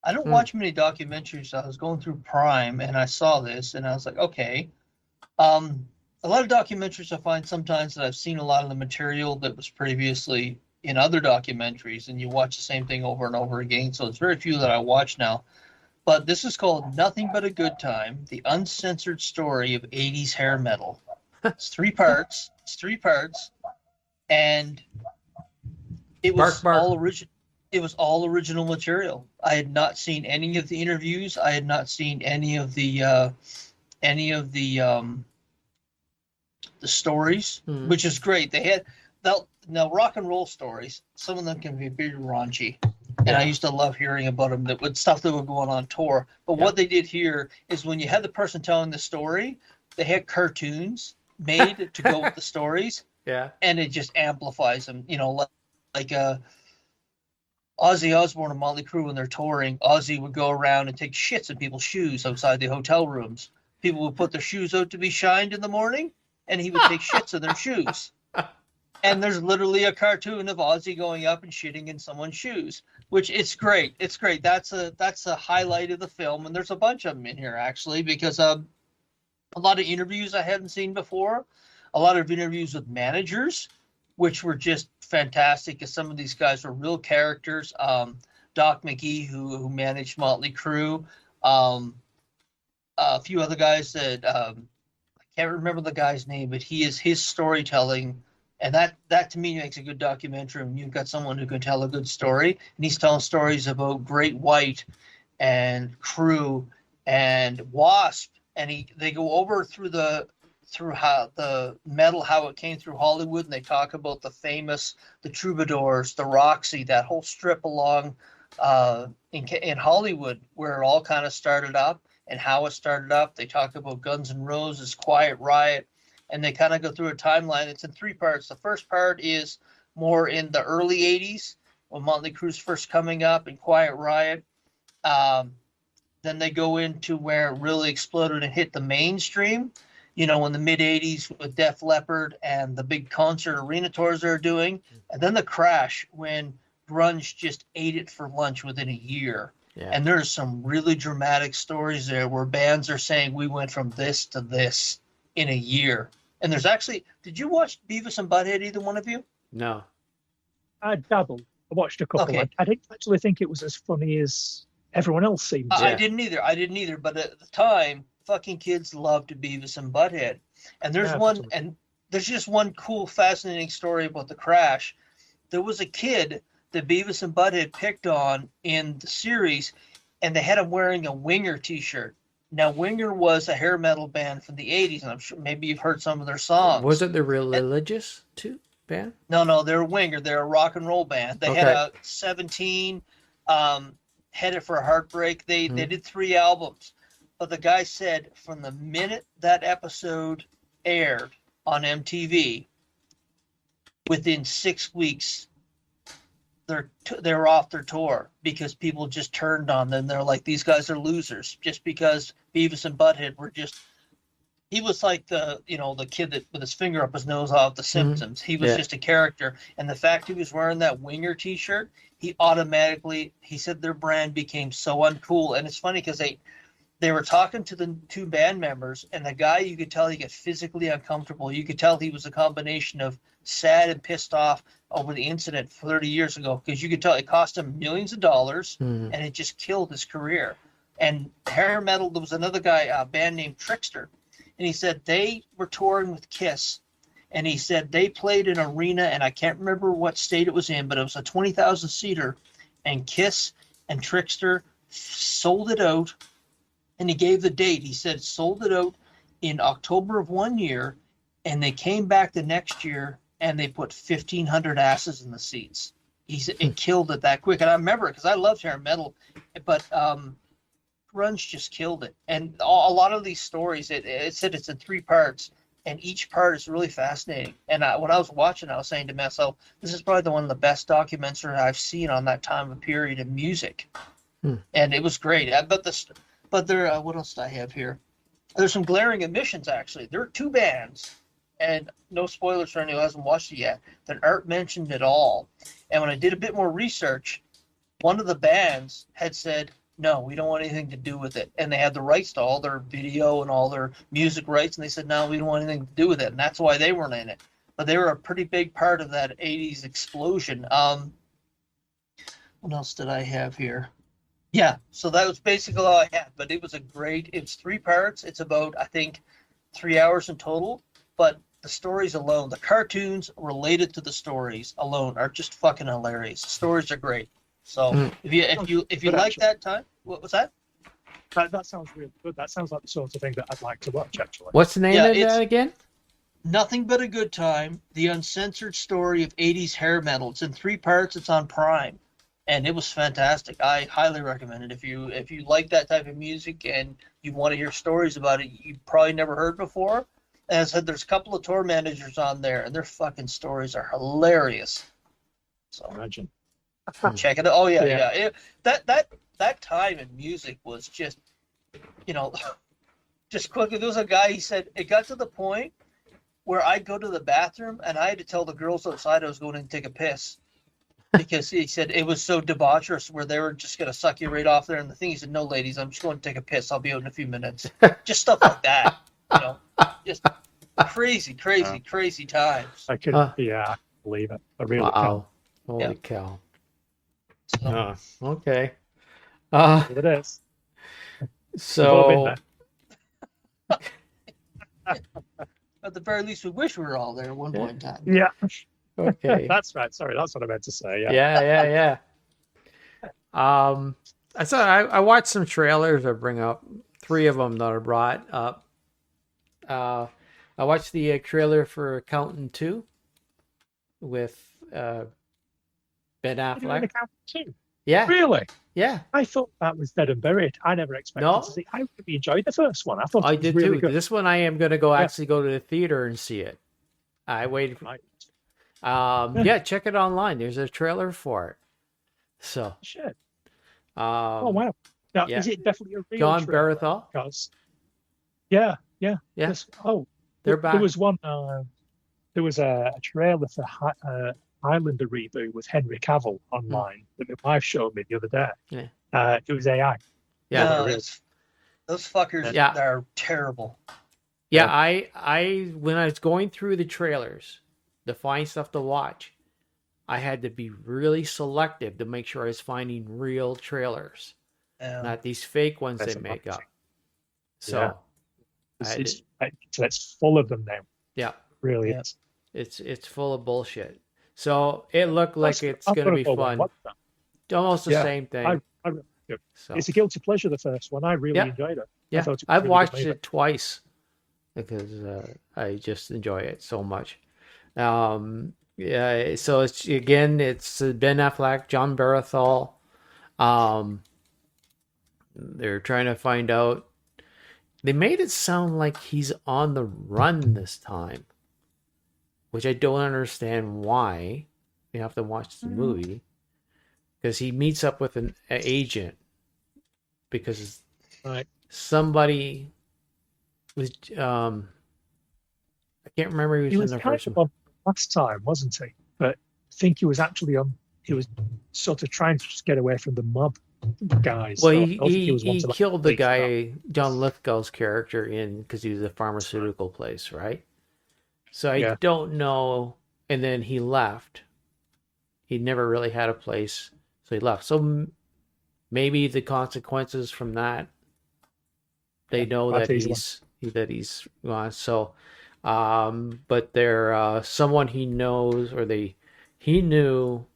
I don't watch many documentaries. I was going through Prime and I saw this and I was like, okay. A lot of documentaries I find sometimes that I've seen a lot of the material that was previously in other documentaries, and you watch the same thing over and over again. So it's very few that I watch now. But this is called Nothing But a Good Time, the uncensored story of 80s hair metal. It's 3 parts. And it was all original. It was all original material. I had not seen any of the interviews. I had not seen any of the stories, which is great. They had now rock and roll stories. Some of them can be pretty raunchy, and I used to love hearing about them. That would stuff that would go on tour. But what they did here is when you had the person telling the story, they had cartoons made to go with the stories. Yeah, and it just amplifies them. Like Ozzy Osbourne and Motley Crue, when they're touring, Ozzy would go around and take shits in people's shoes outside the hotel rooms. People would put their shoes out to be shined in the morning, and he would take shits in their shoes. And there's literally a cartoon of Ozzy going up and shitting in someone's shoes, which it's great. It's great. That's a highlight of the film, and there's a bunch of them in here actually, because a lot of interviews I hadn't seen before, a lot of interviews with managers, which were just fantastic, because some of these guys were real characters. Doc McGee, who managed Motley Crue, a few other guys that I can't remember the guy's name, but his storytelling, and that to me makes a good documentary when you've got someone who can tell a good story. And he's telling stories about Great White and Crue and Wasp, and they go over through how the metal, how it came through Hollywood, and they talk about the Troubadours, the Roxy, that whole strip along in Hollywood where it all kind of started up and how it started up. They talk about Guns N' Roses, Quiet Riot, and they kind of go through a timeline. It's in 3 parts. The first part is more in the early 80s when Motley Crue's first coming up and Quiet Riot. Then they go into where it really exploded and hit the mainstream, in the mid-'80s with Def Leppard and the big concert arena tours they're doing. And then the crash when grunge just ate it for lunch within a year. Yeah. And there's some really dramatic stories there where bands are saying we went from this to this in a year. And there's actually, did you watch Beavis and Butthead, either one of you? No. I dabbled. I watched a couple. Okay. I didn't actually think it was as funny as everyone else seemed. I didn't either. But at the time, fucking kids loved Beavis and Butthead. And there's there's just one cool, fascinating story about the crash. There was a kid that Beavis and Butthead picked on in the series, and they had him wearing a Winger t-shirt. Now, Winger was a hair metal band from the 80s, and I'm sure maybe you've heard some of their songs. Was it the Religious band? No, they're Winger. They're a rock and roll band. They had a 17, Headed for a Heartbreak. They did 3 albums. But the guy said from the minute that episode aired on MTV, within 6 weeks, they're off their tour because people just turned on them. They're like, these guys are losers just because Beavis and Butthead were just. He was like the kid that with his finger up his nose off The Simpsons. He was just a character, and the fact he was wearing that Winger T-shirt, he said their brand became so uncool. And it's funny because they were talking to the 2 band members, and the guy, you could tell he got physically uncomfortable. You could tell he was a combination of sad and pissed off over the incident 30 years ago, because you could tell it cost him millions of dollars, and it just killed his career. And hair metal, there was another guy, a band named Trickster, and he said they were touring with Kiss, and he said they played an arena, and I can't remember what state it was in, but it was a 20,000 seater, and Kiss and Trickster sold it out, and he gave the date. He said sold it out in October of one year, and they came back the next year, and they put 1,500 asses in the seats. He said it killed it that quick, and I remember it because I loved hair metal, but grunge just killed it. And a lot of these stories, it said it's in 3 parts, and each part is really fascinating. And when I was watching, I was saying to myself, this is probably one of the best documentaries I've seen on that time of period in music. And it was great. But there, what else do I have here? There's some glaring omissions, actually. There are 2 bands, and no spoilers for anyone who hasn't watched it yet, that aren't mentioned at all. And when I did a bit more research, one of the bands had said, no, we don't want anything to do with it. And they had the rights to all their video and all their music rights, and they said, no, we don't want anything to do with it. And that's why they weren't in it. But they were a pretty big part of that 80s explosion. What else did I have here? Yeah, so that was basically all I had. But it was it's 3 parts. It's about, I think, 3 hours in total. But the stories alone, the cartoons related to the stories alone are just fucking hilarious. The stories are great. So if you like that time, what was that? That sounds really good. That sounds like the sort of thing that I'd like to watch, actually. What's the name of that again? Nothing But a Good Time, the uncensored story of 80s hair metal. It's in 3 parts. It's on Prime, and it was fantastic. I highly recommend it. If you like that type of music and you want to hear stories about it you probably never heard before. As I said, there's a couple of tour managers on there, and their fucking stories are hilarious. So imagine. Check it out. Oh yeah. That time in music was just, just quickly. There was a guy. He said it got to the point where I'd go to the bathroom and I had to tell the girls outside I was going in to take a piss because he said it was so debaucherous where they were just gonna suck you right off there. And the thing he said, no, ladies, I'm just going to take a piss. I'll be out in a few minutes. Just stuff like that. Just crazy times. I can believe it. I really can. Holy cow. So, okay. It is. So at the very least, we wish we were all there at one point in time. Yeah. Okay. That's right. Sorry, that's what I meant to say. Yeah. I watched some trailers. I bring up 3 of them that are brought up. I watched the trailer for Accountant 2 with Ben Affleck. Accountant 2? Yeah. Really? Yeah. I thought that was dead and buried. I never expected to see. I really enjoyed the first one. I thought I it was did really too. good. This one I am going to actually go to the theater and see it. I waited. Check it online. There's a trailer for it. So. Shit. Oh wow. Now, is it definitely a real John trailer? Barathol? Because yeah. Yes. They're back. There was one. There was a trailer for Highlander reboot with Henry Cavill online that my wife showed me the other day. Yeah. It was AI. Yeah. No, those fuckers are terrible. Yeah, I when I was going through the trailers to find stuff to watch, I had to be really selective to make sure I was finding real trailers, not these fake ones they make up. So it's full of them now. Yeah, really is. It's full of bullshit. So it looked like it's going to be fun. Almost the same thing. It's a guilty pleasure, the first one. I really enjoyed it. Yeah, I've watched it twice because I just enjoy it so much. So it's Ben Affleck, John Barathol. They're trying to find out. They made it sound like he's on the run this time, which I don't understand why. You have to watch the movie because he meets up with an agent because somebody was I can't remember he was in the first one last time, wasn't he? But I think he was actually he was sort of trying to just get away from the mob guys. Well, he killed the guy, John Lithgow's character, because he was a pharmaceutical place, right? So I don't know. And then he left. He never really had a place, so he left. So maybe the consequences from that. They know that he's gone. So, but they're someone he knows, or he knew,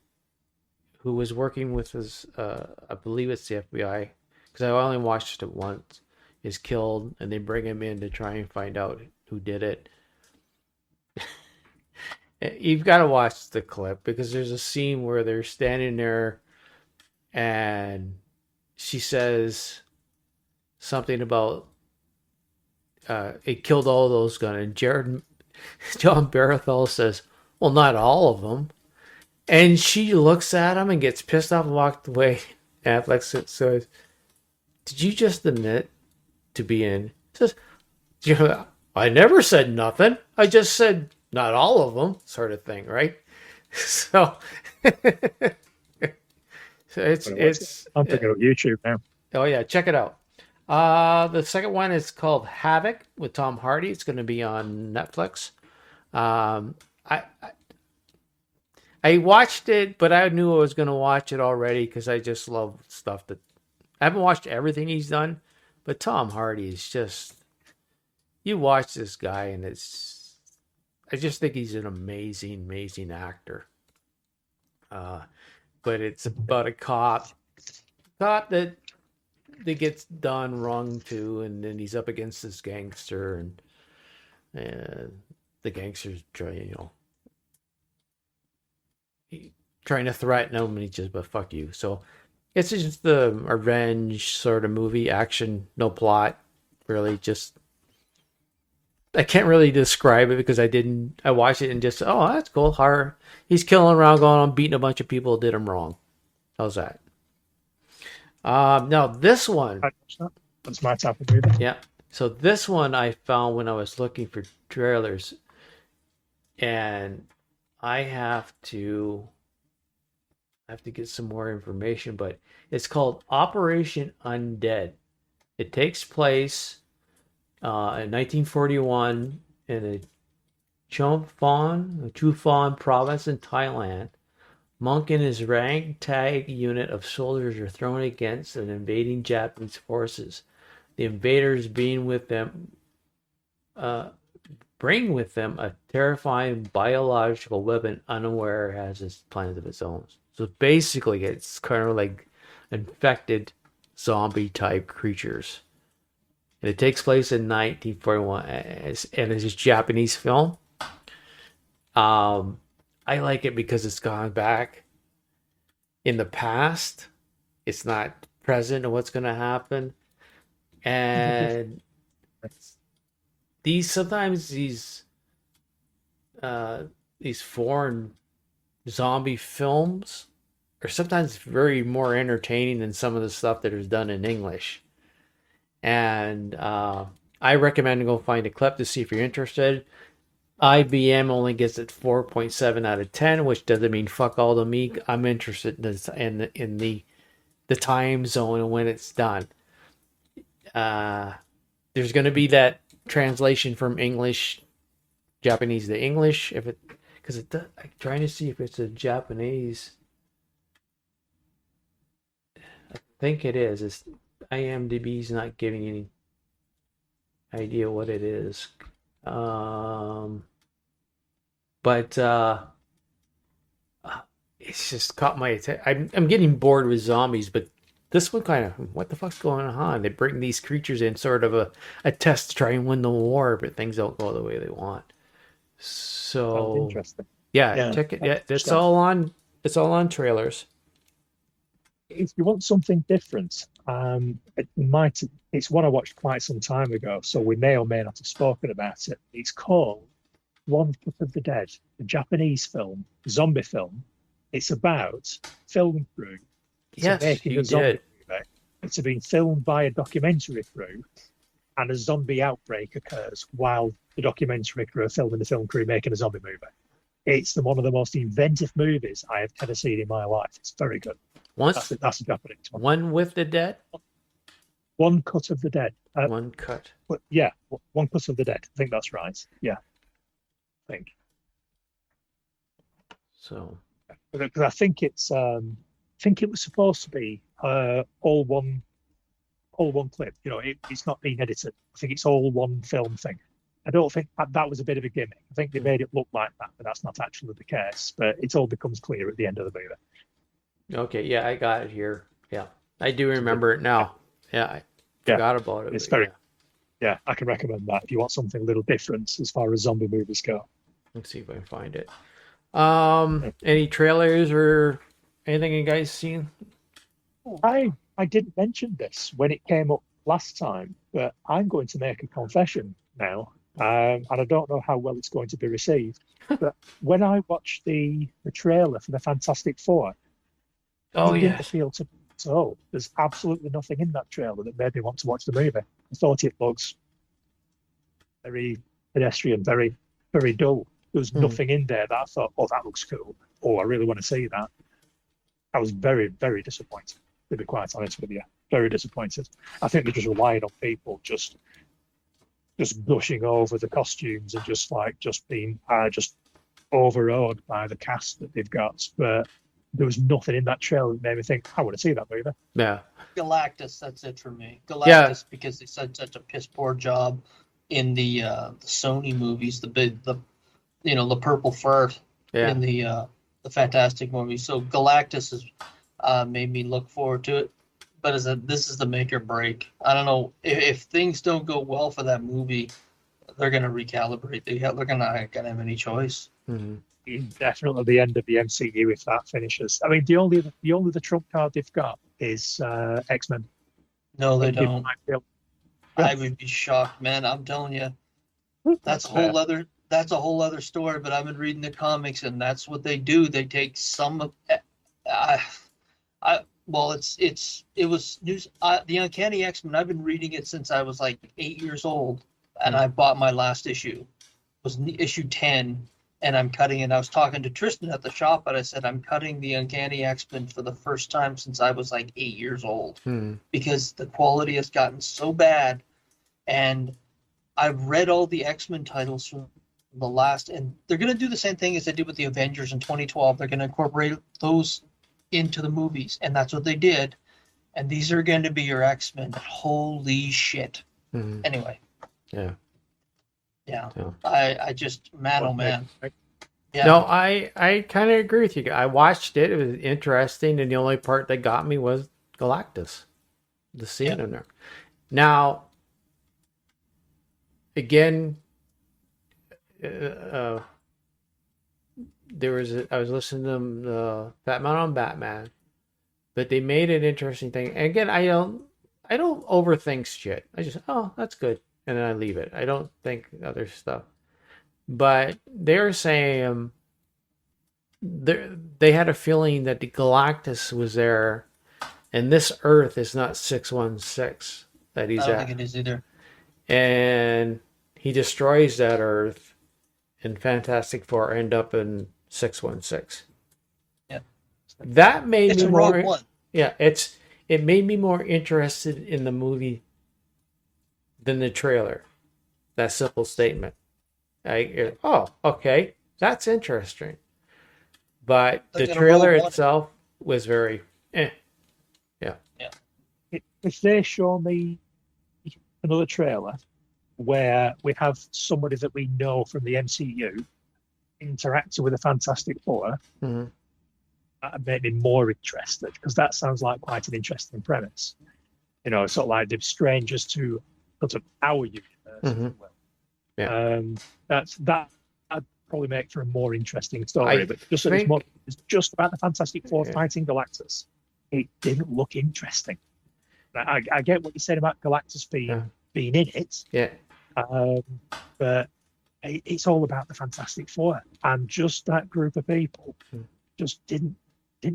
who was working with his. I believe it's the FBI, because I only watched it once. Is killed, and they bring him in to try and find out who did it. You've got to watch the clip, because there's a scene where they're standing there, and she says something about it killed all those guns, and John Barathel says, "Well, not all of them." And she looks at him and gets pissed off and walked away. Affleck says, "Did you just admit to being?" Says, "I never said nothing. I just said not all of them," sort of thing, right? So, it's. I'm thinking of YouTube now. Oh yeah, check it out. The second one is called Havoc with Tom Hardy. It's going to be on Netflix. I watched it, but I knew I was going to watch it already because I just love stuff that I haven't watched everything he's done, but Tom Hardy is just, you watch this guy and I just think he's an amazing actor. But it's about a cop that gets done wrong to, and then he's up against this gangster, and the gangster's trying to threaten him, and he just, but fuck you. So it's just the revenge sort of movie, action, no plot, really. Just, I can't really describe it because I watched it and just, oh, that's cool. Horror. He's killing around, going on, beating a bunch of people who did him wrong. How's that? Now this one, that's my type of movie. Yeah. So this one I found when I was looking for trailers, and I have to get some more information, but it's called Operation Undead. It takes place in 1941 in the Chuphon province in Thailand. Monk and his ragtag unit of soldiers are thrown against an invading Japanese forces. The invaders bring with them a terrifying biological weapon, unaware has its plans of its own. So basically, it's kind of like infected zombie type creatures. And it takes place in 1941, and it's a Japanese film. I like it because it's gone back in the past. It's not present of what's going to happen. And these foreign zombie films are sometimes very more entertaining than some of the stuff that is done in English. And I recommend to go find a clip to see if you're interested. IBM only gets it 4.7 out of 10, which doesn't mean fuck all to me. I'm interested in the time zone and when it's done. There's going to be that translation from Japanese to English, I'm trying to see if it's a Japanese. I think it is. IMDb's not giving any idea what it is. But it's just caught my attention. I'm getting bored with zombies, but this one kind of, what the fuck's going on? They bring these creatures in sort of a test to try and win the war, but things don't go the way they want. So interesting. Yeah, check it. Yeah, it's all on trailers. If you want something different, it's one I watched quite some time ago, so we may or may not have spoken about it. It's called One Cut of the Dead, a Japanese film, zombie film. It's about film crew making a zombie movie. It's been filmed by a documentary crew, and a zombie outbreak occurs while the documentary crew are filming the film crew making a zombie movie. It's one of the most inventive movies I have ever seen in my life. It's very good. That's a Japanese one. One with the Dead? One Cut of the Dead. One Cut. Yeah, One Cut of the Dead. I think that's right. Yeah, I think. So, because I think it was supposed to be all one clip. You know, it's not being edited. I think it's all one film thing. I don't think that was a bit of a gimmick. I think they made it look like that, but that's not actually the case. But it all becomes clear at the end of the movie. Okay, yeah, I got it here. Yeah, I do remember it now. Yeah, I forgot about it. It's very, yeah, I can recommend that if you want something a little different as far as zombie movies go. Let's see if I can find it. Any trailers or anything you guys seen? I didn't mention this when it came up last time, but I'm going to make a confession now. And I don't know how well it's going to be received. But when I watched the trailer for the Fantastic Four, it didn't feel to so there's absolutely nothing in that trailer that made me want to watch the movie. I thought it looks very pedestrian, very, very dull. There was nothing in there that I thought, oh, that looks cool. Oh, I really want to see that. I was very, very disappointed, to be quite honest with you. Very disappointed. I think they're just relying on people just gushing over the costumes and just being overawed by the cast that they've got. But there was nothing in that trailer that made me think, I want to see that movie. Yeah. Galactus, that's it for me. Galactus, because they said such a piss poor job in the Sony movies, the purple fur in the Fantastic movies. So Galactus has made me look forward to it. But this is the make or break. I don't know if things don't go well for that movie, they're going to recalibrate. They're not going to have any choice. Mm-hmm. Definitely the end of the MCU if that finishes. I mean, the only trump card they've got is X-Men. No, they don't. I would be shocked, man. I'm telling you, that's a whole other story. But I've been reading the comics, and that's what they do. They take some of. Well, it was news. The Uncanny X-Men. I've been reading it since I was like 8 years old, and I bought my last issue. It was issue 10, and I'm cutting it. I was talking to Tristan at the shop, but I said I'm cutting the Uncanny X-Men for the first time since I was like 8 years old, because the quality has gotten so bad, and I've read all the X-Men titles from the last, and they're going to do the same thing as they did with the Avengers in 2012. They're going to incorporate those into the movies, and that's what they did, and these are going to be your X-Men. Holy shit. Anyway, I just, man, oh man. No, I kind of agree with you. I watched it was interesting, and the only part that got me was Galactus, the scene in there. Now again, I was listening to the Batman on Batman, but they made an interesting thing. And again, I don't overthink shit. I just, oh, that's good, and then I leave it. I don't think other stuff. But they're saying they had a feeling that the Galactus was there, and this Earth is not 616 that he's at. I don't think it is either. And he destroys that Earth, and Fantastic Four end up in 616. Yeah. That made me more. Rogue One. Yeah, it made me more interested in the movie than the trailer. That simple statement. Oh, okay, that's interesting. But the trailer itself was very Yeah. If they show me another trailer where we have somebody that we know from the MCU interacting with the Fantastic Four, that made me more interested, because that sounds like quite an interesting premise. You know, sort of like they're strangers to sort of our universe. That'd probably make for a more interesting story. But it's just about the Fantastic Four fighting Galactus. It didn't look interesting. I get what you said about Galactus being in it. Yeah. But it's all about the Fantastic Four, and just that group of people just didn't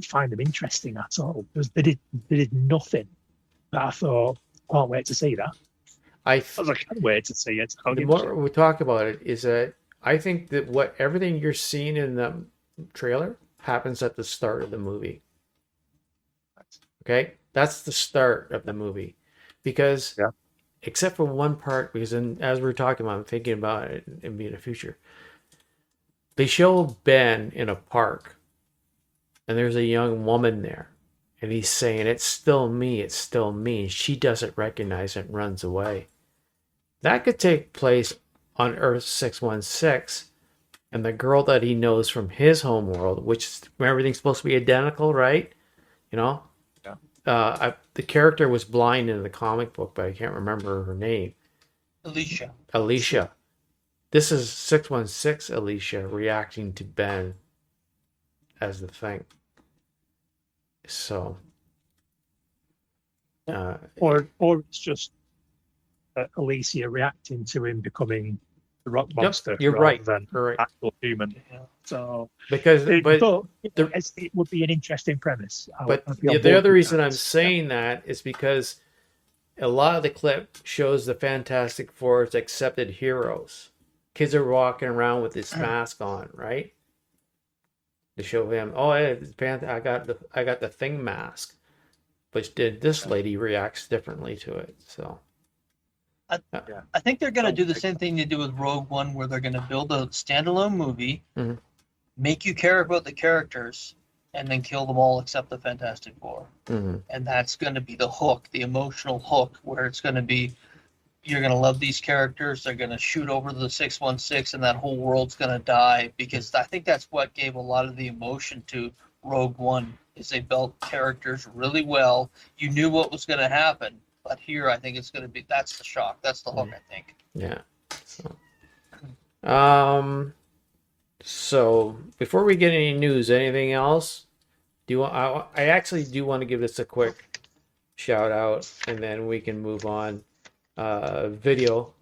find them interesting at all. They did nothing that I thought, can't wait to see that. I can't wait to see it. The more we talk about it, is that I think that everything you're seeing in the trailer happens at the start of the movie. Okay, that's the start of the movie, because except for one part, because as we're talking about, I'm thinking about it and being a future. They show Ben in a park, and there's a young woman there, And he's saying, it's still me, it's still me. And she doesn't recognize it and runs away. That could take place on Earth 616. And the girl that he knows from his home world, which everything's supposed to be identical, right? You know? Yeah. The character was blind in the comic book, but I can't remember her name. Alicia. This is 616 Alicia reacting to Ben as the thing. So, or it's just Alicia reacting to him becoming the rock monster. You're right. Than You're right. Actual human. Yeah. So because it would be an interesting premise. But the other reason I'm saying that is because a lot of the clip shows the Fantastic Four's accepted heroes. Kids are walking around with this mask on, right? To show him, oh, I got the Thing mask, but this lady reacts differently to it. So, I think they're going to do the same thing they do with Rogue One, where they're going to build a standalone movie, make you care about the characters, and then kill them all except the Fantastic Four. And that's going to be the hook, the emotional hook, where it's going to be, you're going to love these characters, they're going to shoot over to the 616, and that whole world's going to die, because I think that's what gave a lot of the emotion to Rogue One, is they built characters really well. You knew what was going to happen, but here I think it's going to be, that's the shock, that's the hook, I think. Yeah. So before we get any news, anything else? I actually do want to give this a quick shout out, and then we can move on. Video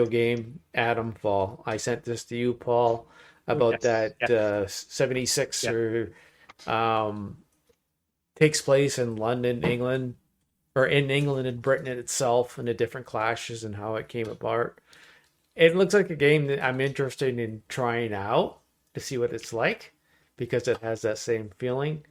game Atom Fall. I sent this to you, Paul, about that 76er takes place in London, England, or in England and Britain itself, and the different clashes and how it came apart. It looks like a game that I'm interested in trying out to see what it's like, because it has that same feeling.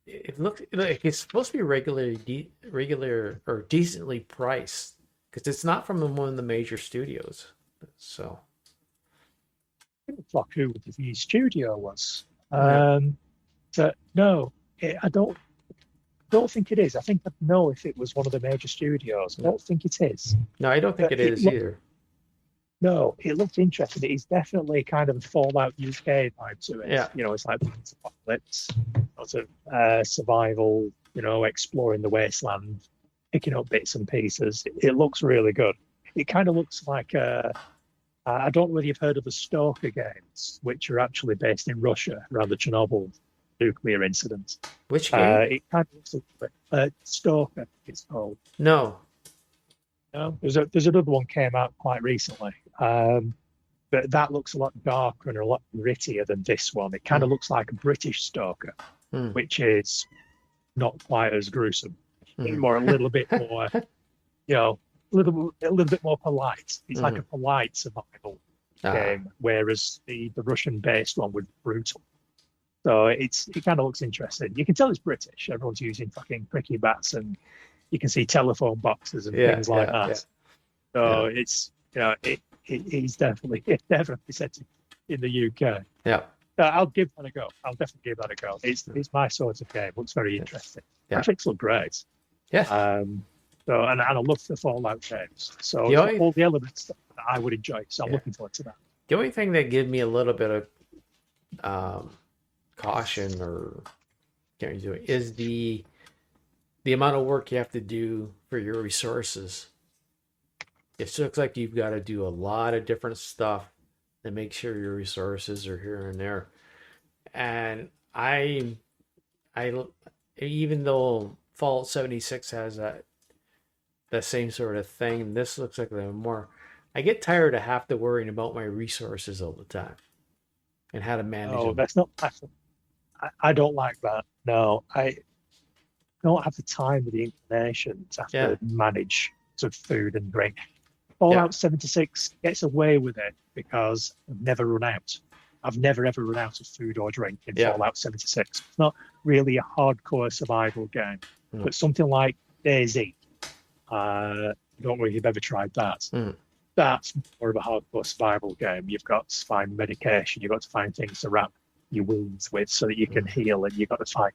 It looks like it's supposed to be regular or decently priced, because it's not from one of the major studios. So, I didn't clock who the studio was. No, I don't think it is. I think I'd know if it was one of the major studios. I don't think it is. No, I don't think it is either. No, it looked interesting. It's definitely kind of a Fallout UK vibe to it. Yeah. You know, it's like apocalypse, sort of survival, you know, exploring the wasteland, picking up bits and pieces. It looks really good. It kind of looks like, I don't know whether you've heard of the Stalker games, which are actually based in Russia around the Chernobyl nuclear incident. Which game? It kind of looks like Stalker, it's called. No. No, there's another one came out quite recently, but that looks a lot darker and a lot grittier than this one. It kind of looks like a British Stalker, which is not quite as gruesome, a little bit more, you know, a little bit more polite. It's like a polite survival game, whereas the Russian-based one was brutal. So it kind of looks interesting. You can tell it's British. Everyone's using fucking cricket bats, and you can see telephone boxes and things like that. Yeah. So it's, you know, it's definitely set in the UK. Yeah. I'll give that a go. I'll definitely give that a go. It's my sort of game. Looks very interesting. Graphics look great. Yeah. So and I love the Fallout games. So all the elements that I would enjoy. So I'm looking forward to that. The only thing that gives me a little bit of caution or can't do it is the amount of work you have to do for your resources. It looks like you've got to do a lot of different stuff to make sure your resources are here and there. And I even though Fallout 76 has that same sort of thing, this looks like a little more. I get tired of have to worrying about my resources all the time and how to manage them. That's not. I don't like that. No, I don't have the time or the inclination to have to manage sort of food and drink. Fallout 76 gets away with it because I've never run out. I've never ever run out of food or drink in Fallout 76. It's not really a hardcore survival game, but something like DayZ. I don't know if you've ever tried that. That's more of a hardcore survival game. You've got to find medication. You've got to find things to wrap your wounds with so that you can heal, and you've got to find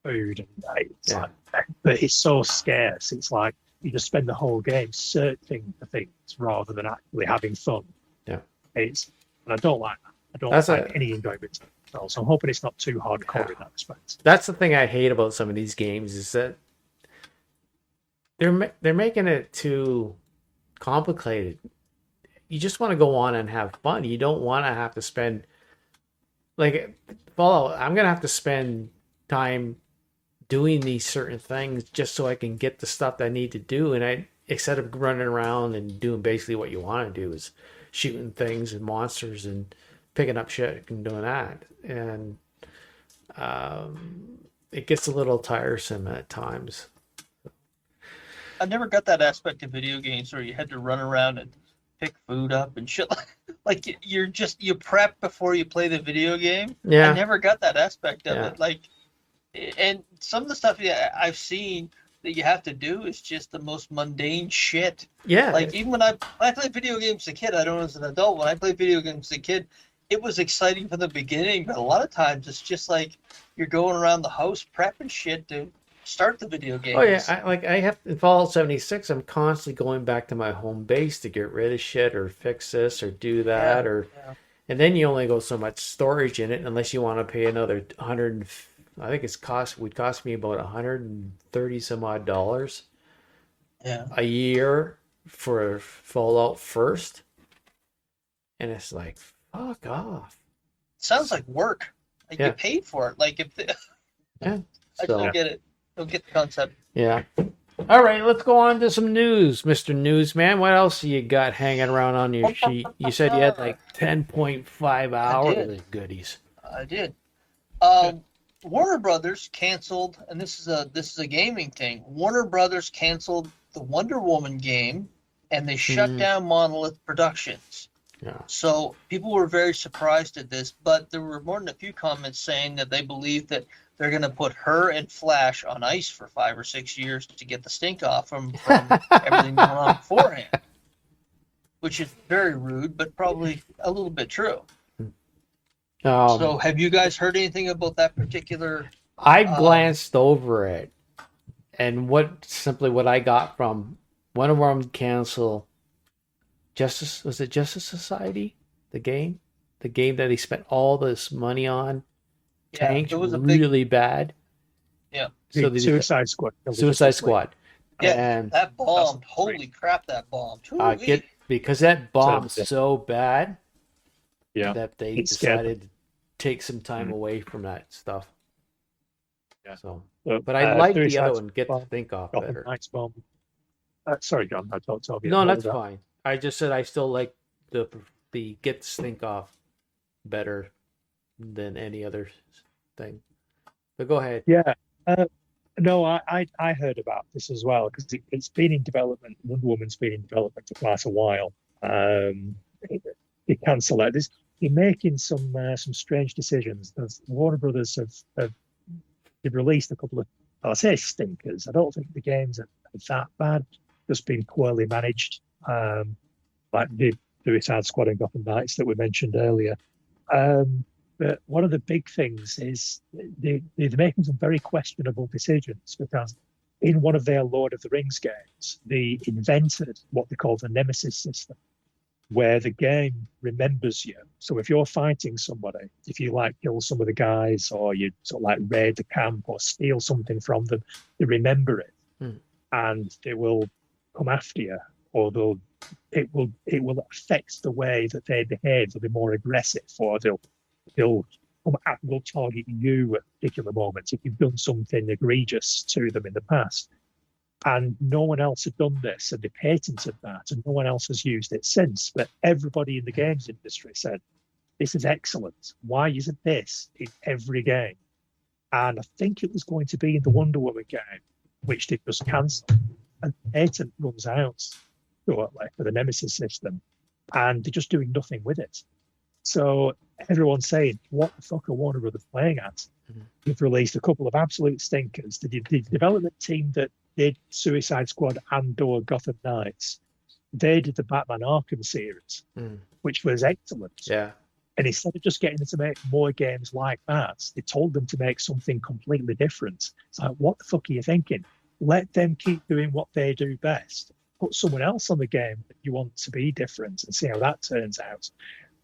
food, and but it's so scarce. It's like you just spend the whole game searching for things rather than actually having fun. Yeah, and I don't like that. I don't like any enjoyment. So I'm hoping it's not too hardcore in that respect. That's the thing I hate about some of these games, is that they're making it too complicated. You just want to go on and have fun. You don't want to have to spend, like Fallout, I'm gonna have to spend time doing these certain things just so I can get the stuff that I need to do. And instead of running around and doing basically what you want to do, is shooting things and monsters and picking up shit and doing that. And it gets a little tiresome at times. I never got that aspect of video games where you had to run around and pick food up and shit. Like you prep before you play the video game. Yeah. I never got that aspect of it. Like, and some of the stuff I've seen that you have to do is just the most mundane shit. Yeah. Like, even when I played video games as a kid, I don't know as an adult, when I played video games as a kid, it was exciting from the beginning, but a lot of times it's just like you're going around the house prepping shit to start the video game. Oh yeah, I have in Fallout 76. I'm constantly going back to my home base to get rid of shit or fix this or do that and then you only go so much storage in it unless you want to pay another 100. I think would cost me about $130 some odd dollars a year for Fallout First, and it's like, fuck off. Sounds like work. Like you paid for it. Like if I don't get it. Don't get the concept. Yeah. All right, let's go on to some news, Mr. Newsman. What else you got hanging around on your sheet? You said you had like 10.5 hours of goodies. I did. Warner Brothers canceled, and this is a gaming thing. Warner Brothers canceled the Wonder Woman game, and they shut down Monolith Productions. Yeah. So people were very surprised at this, but there were more than a few comments saying that they believe that they're going to put her and Flash on ice for 5 or 6 years to get the stink off from everything going on beforehand, which is very rude, but probably a little bit true. So have you guys heard anything about that particular? I glanced over it, and what I got from one of them cancel Justice Society, the game that he spent all this money on. Tanked really bad. Yeah. So the Suicide Squad. Yeah, and that bombed. Holy crap, that bombed. Because that bombed so bad. Yeah. That they decided to take some time away from that stuff. Yeah. So, but I like the other one. Get to think off better. Nice bomb. Sorry, John. I don't tell you. No, that's fine. I just said I still like the get to think off better than any other thing. But go ahead. Yeah. No, I heard about this as well because it's been in development. Wonder Woman's been in development for quite a while. They cancel it. They're making some strange decisions. Warner Brothers have released a couple of, I'll say, stinkers. I don't think the games are that bad. Just been poorly managed, like the Suicide Squad and Gotham Knights that we mentioned earlier. But one of the big things is they're making some very questionable decisions because in one of their Lord of the Rings games, they invented what they call the Nemesis system, where the game remembers you. So if you're fighting somebody, if you like kill some of the guys or you sort of like raid the camp or steal something from them, they remember it and they will come after you, or it will affect the way that they behave. They'll be more aggressive, or they'll target you at particular moments if you've done something egregious to them in the past. And no one else had done this, and they patented that, and no one else has used it since. But everybody in the games industry said, this is excellent. Why isn't this in every game? And I think it was going to be in the Wonder Woman game, which they just cancelled. And the patent runs out shortly for the Nemesis system, and they're just doing nothing with it. So everyone's saying, what the fuck are Warner Brothers playing at? They've released a couple of absolute stinkers. The development team that did Suicide Squad and/or Gotham Knights, they did the Batman Arkham series, which was excellent. Yeah. And instead of just getting them to make more games like that, they told them to make something completely different. It's like, what the fuck are you thinking? Let them keep doing what they do best. Put someone else on the game that you want to be different and see how that turns out.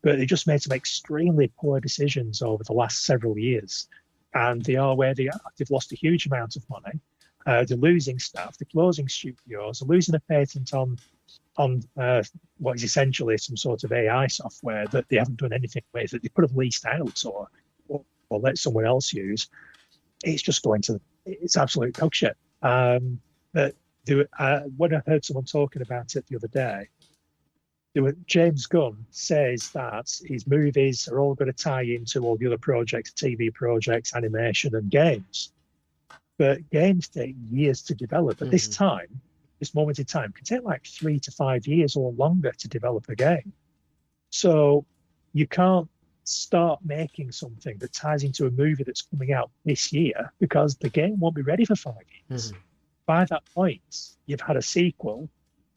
But they just made some extremely poor decisions over the last several years. And they are where they are. They've lost a huge amount of money. They're losing staff. They're closing studios. They're losing a patent on what is essentially some sort of AI software that they haven't done anything with, that they could have leased out or let someone else use. It's just it's absolute dog shit. When I heard someone talking about it the other day, James Gunn says that his movies are all going to tie into all the other projects, TV projects, animation, and games. But games take years to develop. At this moment in time, can take like 3 to 5 years or longer to develop a game. So you can't start making something that ties into a movie that's coming out this year because the game won't be ready for 5 years. By that point, you've had a sequel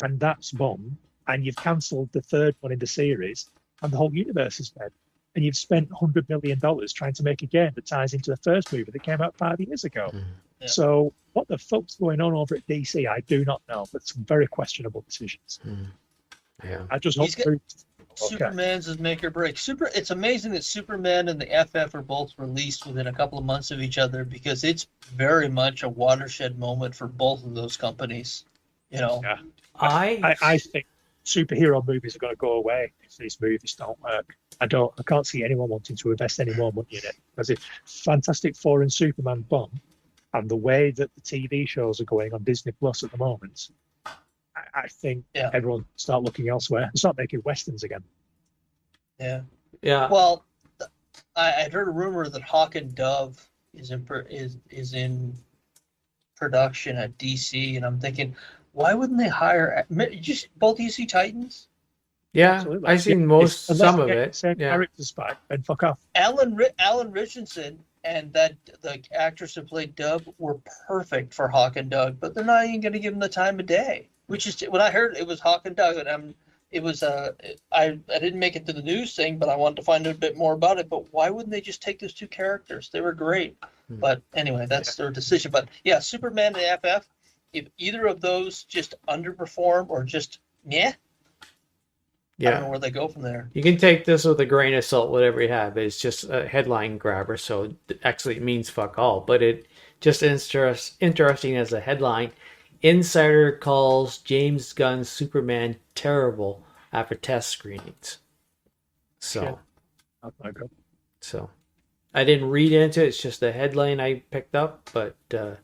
and that's bombed, and you've cancelled the third one in the series, and the whole universe is dead. And you've spent $100 million trying to make a game that ties into the first movie that came out 5 years ago. Yeah. So what the fuck's going on over at DC, I do not know, but some very questionable decisions. Yeah. I just hope Superman's is make or break. It's amazing that Superman and the FF are both released within a couple of months of each other, because it's very much a watershed moment for both of those companies. You know, yeah. I think superhero movies are going to go away if these movies don't work. I can't see anyone wanting to invest any more money in it, because if Fantastic Four and Superman bomb, and the way that the TV shows are going on Disney Plus at the moment, I think everyone start looking elsewhere and start making westerns again. Yeah. Yeah. Well, I'd heard a rumor that Hawk and Dove is in production at DC, and I'm thinking, why wouldn't they hire just both DC Titans? Yeah, absolutely. I've seen some of it. Characters back and fuck off. Alan Richardson and the actress who played Dove were perfect for Hawk and Dove, but they're not even going to give them the time of day. Which is when I heard it was Hawk and Dove, and I didn't make it to the news thing, but I wanted to find out a bit more about it. But why wouldn't they just take those two characters? They were great. But anyway, that's their decision. But yeah, Superman and FF, if either of those just underperform or just I don't know where they go from there. You can take this with a grain of salt, whatever you have. It's just a headline grabber, so actually it means fuck all. But it just interesting as a headline. Insider calls James Gunn's Superman terrible after test screenings. So, so I didn't read into it. It's just a headline I picked up, but that's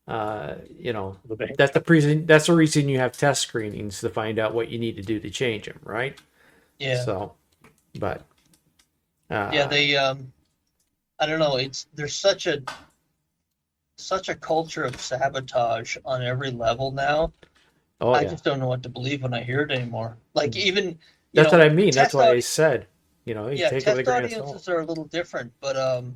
the reason you have test screenings, to find out what you need to do to change them, right? Yeah. So, but they I don't know. There's such a culture of sabotage on every level now. I just don't know what to believe when I hear it anymore. Like even that's what I mean. That's why I said, you take test it with a grain of audiences salt. are a little different, but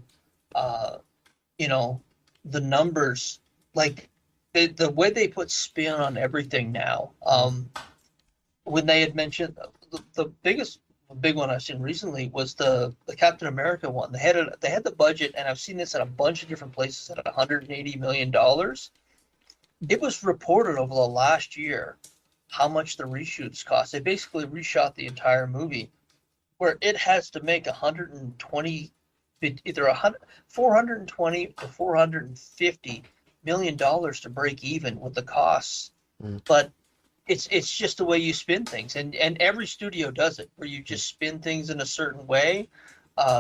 the numbers, like the way they put spin on everything now. When they had mentioned the big one I've seen recently was the Captain America one. They had the budget, and I've seen this at a bunch of different places, at $180 million. It was reported over the last year how much the reshoots cost. They basically reshot the entire movie, where it has to make $420 to $450 million to break even with the costs. But it's just the way you spin things, and every studio does it, where you just spin things in a certain way.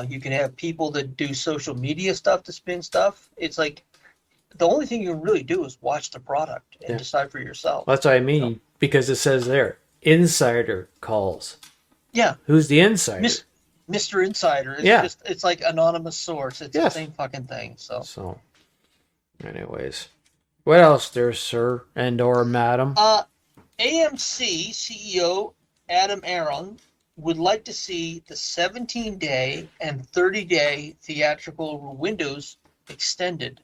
You can have people that do social media stuff to spin stuff. It's like the only thing you can really do is watch the product and decide for yourself. That's what I mean, because it says there, insider calls. Yeah. Who's the insider? Mr. Insider. It's like anonymous source. It's the same fucking thing. So anyways, what else there, sir and/or madam? AMC CEO Adam Aron would like to see the 17-day and 30-day theatrical windows extended.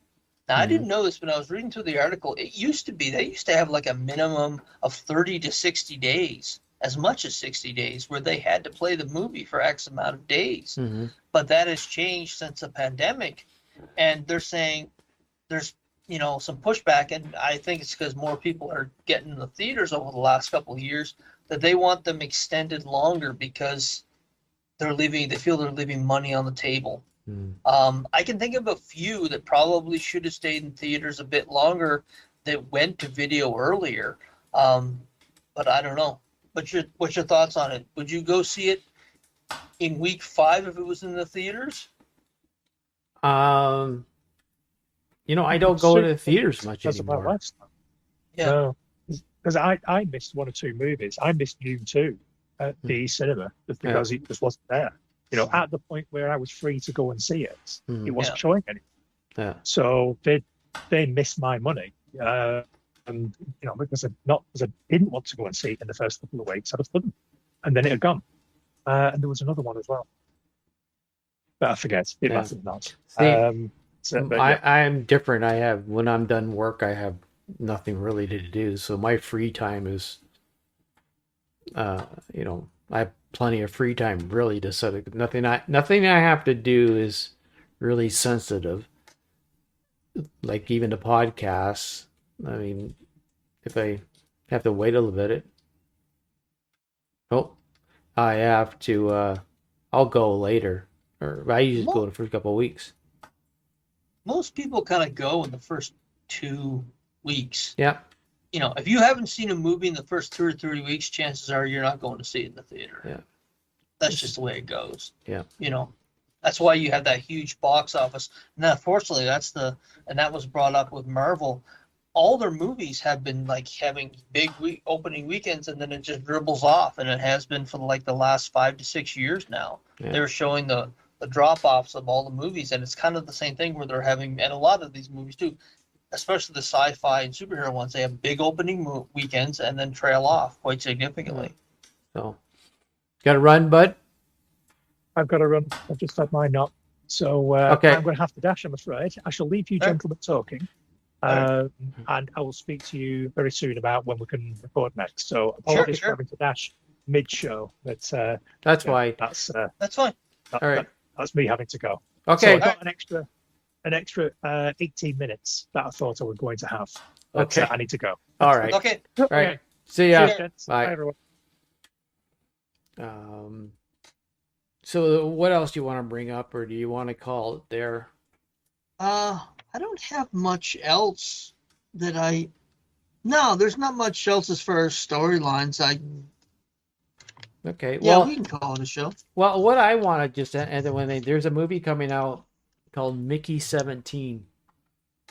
Now, I didn't know this when I was reading through the article. They used to have like a minimum of 30 to 60 days as much as 60 days, where they had to play the movie for X amount of days. Mm-hmm. But that has changed since the pandemic, and they're saying there's some pushback, and I think it's because more people are getting in the theaters over the last couple of years that they want them extended longer because they feel they're leaving money on the table. I can think of a few that probably should have stayed in theaters a bit longer that went to video earlier, but I don't know. What's your thoughts on it? Would you go see it in week 5 if it was in the theaters? I don't go to the theaters much anymore. Yeah, because I missed 1 or 2 movies. I missed Dune 2 at the cinema just because it just wasn't there. At the point where I was free to go and see it, it wasn't showing anything. Yeah. So they missed my money. And because I didn't want to go and see it in the first couple of weeks, I just couldn't. And then it had gone. And there was another one as well. But I forget. It mattered not. I'm different. When I'm done work, I have nothing really to do. So my free time is, I have plenty of free time really to sort of nothing I have to do is really sensitive. Like even the podcasts. I mean, if I have to wait a little bit, I have to. I'll go later, or I usually go the first couple of weeks. Most people kind of go in the first 2 weeks. Yeah. If you haven't seen a movie in the first 2 or 3 weeks, chances are you're not going to see it in the theater. Yeah. That's just the way it goes. Yeah. That's why you have that huge box office. And unfortunately, that was brought up with Marvel. All their movies have been like having big opening weekends, and then it just dribbles off, and it has been for like the last 5 to 6 years now. Yeah. They're showing the drop-offs of all the movies, and it's kind of the same thing where they're having, and a lot of these movies too, especially the sci-fi and superhero ones, they have big opening weekends and then trail off quite significantly. So, got to run, bud? I've got to run. I've just had mine up. So okay. I'm going to have to dash, I'm afraid. I shall leave you gentlemen talking. And I will speak to you very soon about when we can record next. So apologies for having to dash mid-show. But that's why. That's fine. All right. That's me having to go. Okay. So I got an extra 18 minutes that I thought I was going to have. But, okay. I need to go. All right. Okay. All right. See ya. Bye, everyone. So what else do you want to bring up, or do you want to call it there? I don't have much else No, there's not much else as far as storylines. Okay. Yeah, well, we can call it a show. Well, what I want to just end there's a movie coming out called Mickey 17.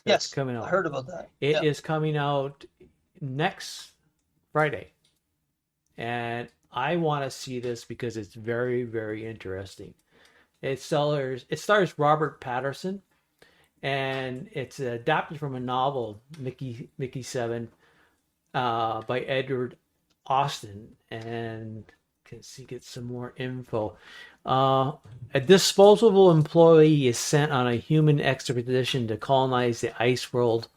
Yes, coming out. I heard about that. It is coming out next Friday, and I want to see this because it's very, very interesting. It stars Robert Patterson, and it's adapted from a novel, Mickey 7, by Edward Austin, and get some more info. A disposable employee is sent on a human expedition to colonize the ice world,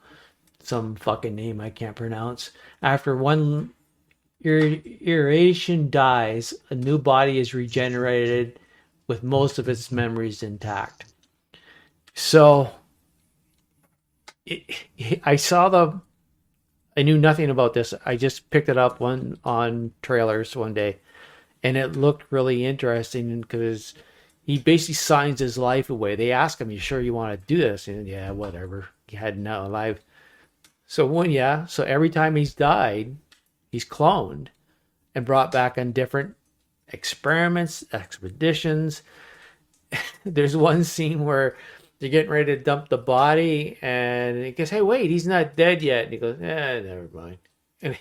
some fucking name I can't pronounce. After one iteration dies, a new body is regenerated with most of its memories intact. So I knew nothing about this. I just picked it up on trailers one day, and it looked really interesting because he basically signs his life away. They ask him, "You sure you want to do this?" And yeah, whatever. He had no life. So every time he's died, he's cloned and brought back on different experiments, expeditions. There's one scene where they're getting ready to dump the body, and he goes, "Hey, wait, he's not dead yet." And he goes, never mind. It's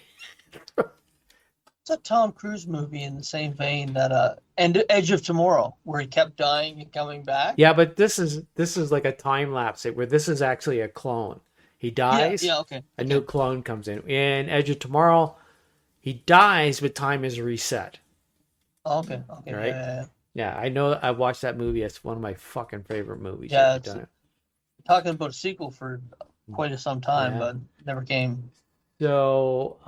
a Tom Cruise movie in the same vein that Edge of Tomorrow, where he kept dying and coming back. Yeah, but this is like a time lapse where this is actually a clone. He dies. Yeah, okay. A new clone comes in. In Edge of Tomorrow, he dies, but time is reset. Okay. Right? Yeah, I know. I watched that movie. It's one of my fucking favorite movies. Yeah, talking about a sequel for quite some time, but never came. So,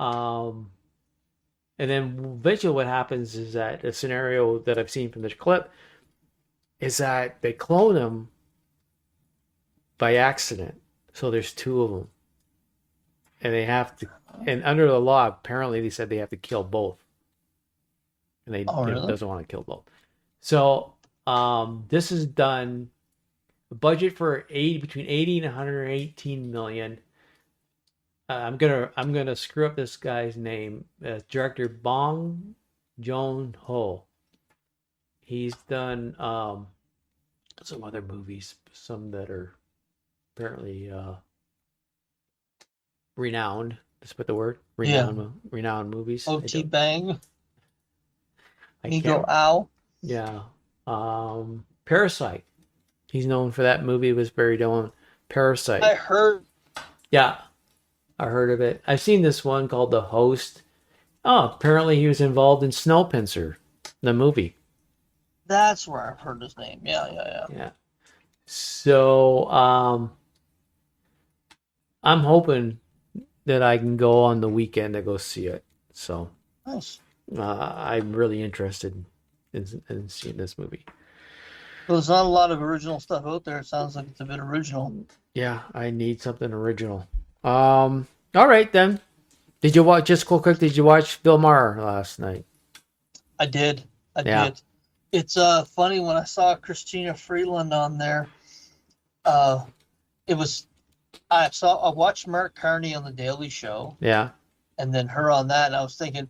And then eventually what happens is that a scenario that I've seen from this clip is that they clone him by accident. So there's two of them. And they have to, and under the law, apparently they said they have to kill both. And they really? doesn't want to kill both. So this is done, a budget for between 80 and 118 million. I'm gonna screw up this guy's name. Director Bong Joon-ho. He's done some other movies, some that are apparently renowned. Let's put the word renowned movies. O.T. Bang. Ego Ego Ow. Yeah. Parasite. He's known for that movie. Was very known. Parasite. I heard. Yeah. I heard of it. I've seen this one called The Host. Oh, apparently he was involved in Snowpiercer, the movie. That's where I've heard his name. Yeah. So, I'm hoping that I can go on the weekend to go see it. So, nice. I'm really interested in seeing this movie. Well, there's not a lot of original stuff out there. It sounds like it's a bit original. Yeah, I need something original. All right then. Did you watch, just quick, did you watch Bill Maher last night? I did. I did. It's funny when I saw Christina Freeland on there. I watched Mark Carney on the Daily Show. Yeah. And then her on that, and I was thinking,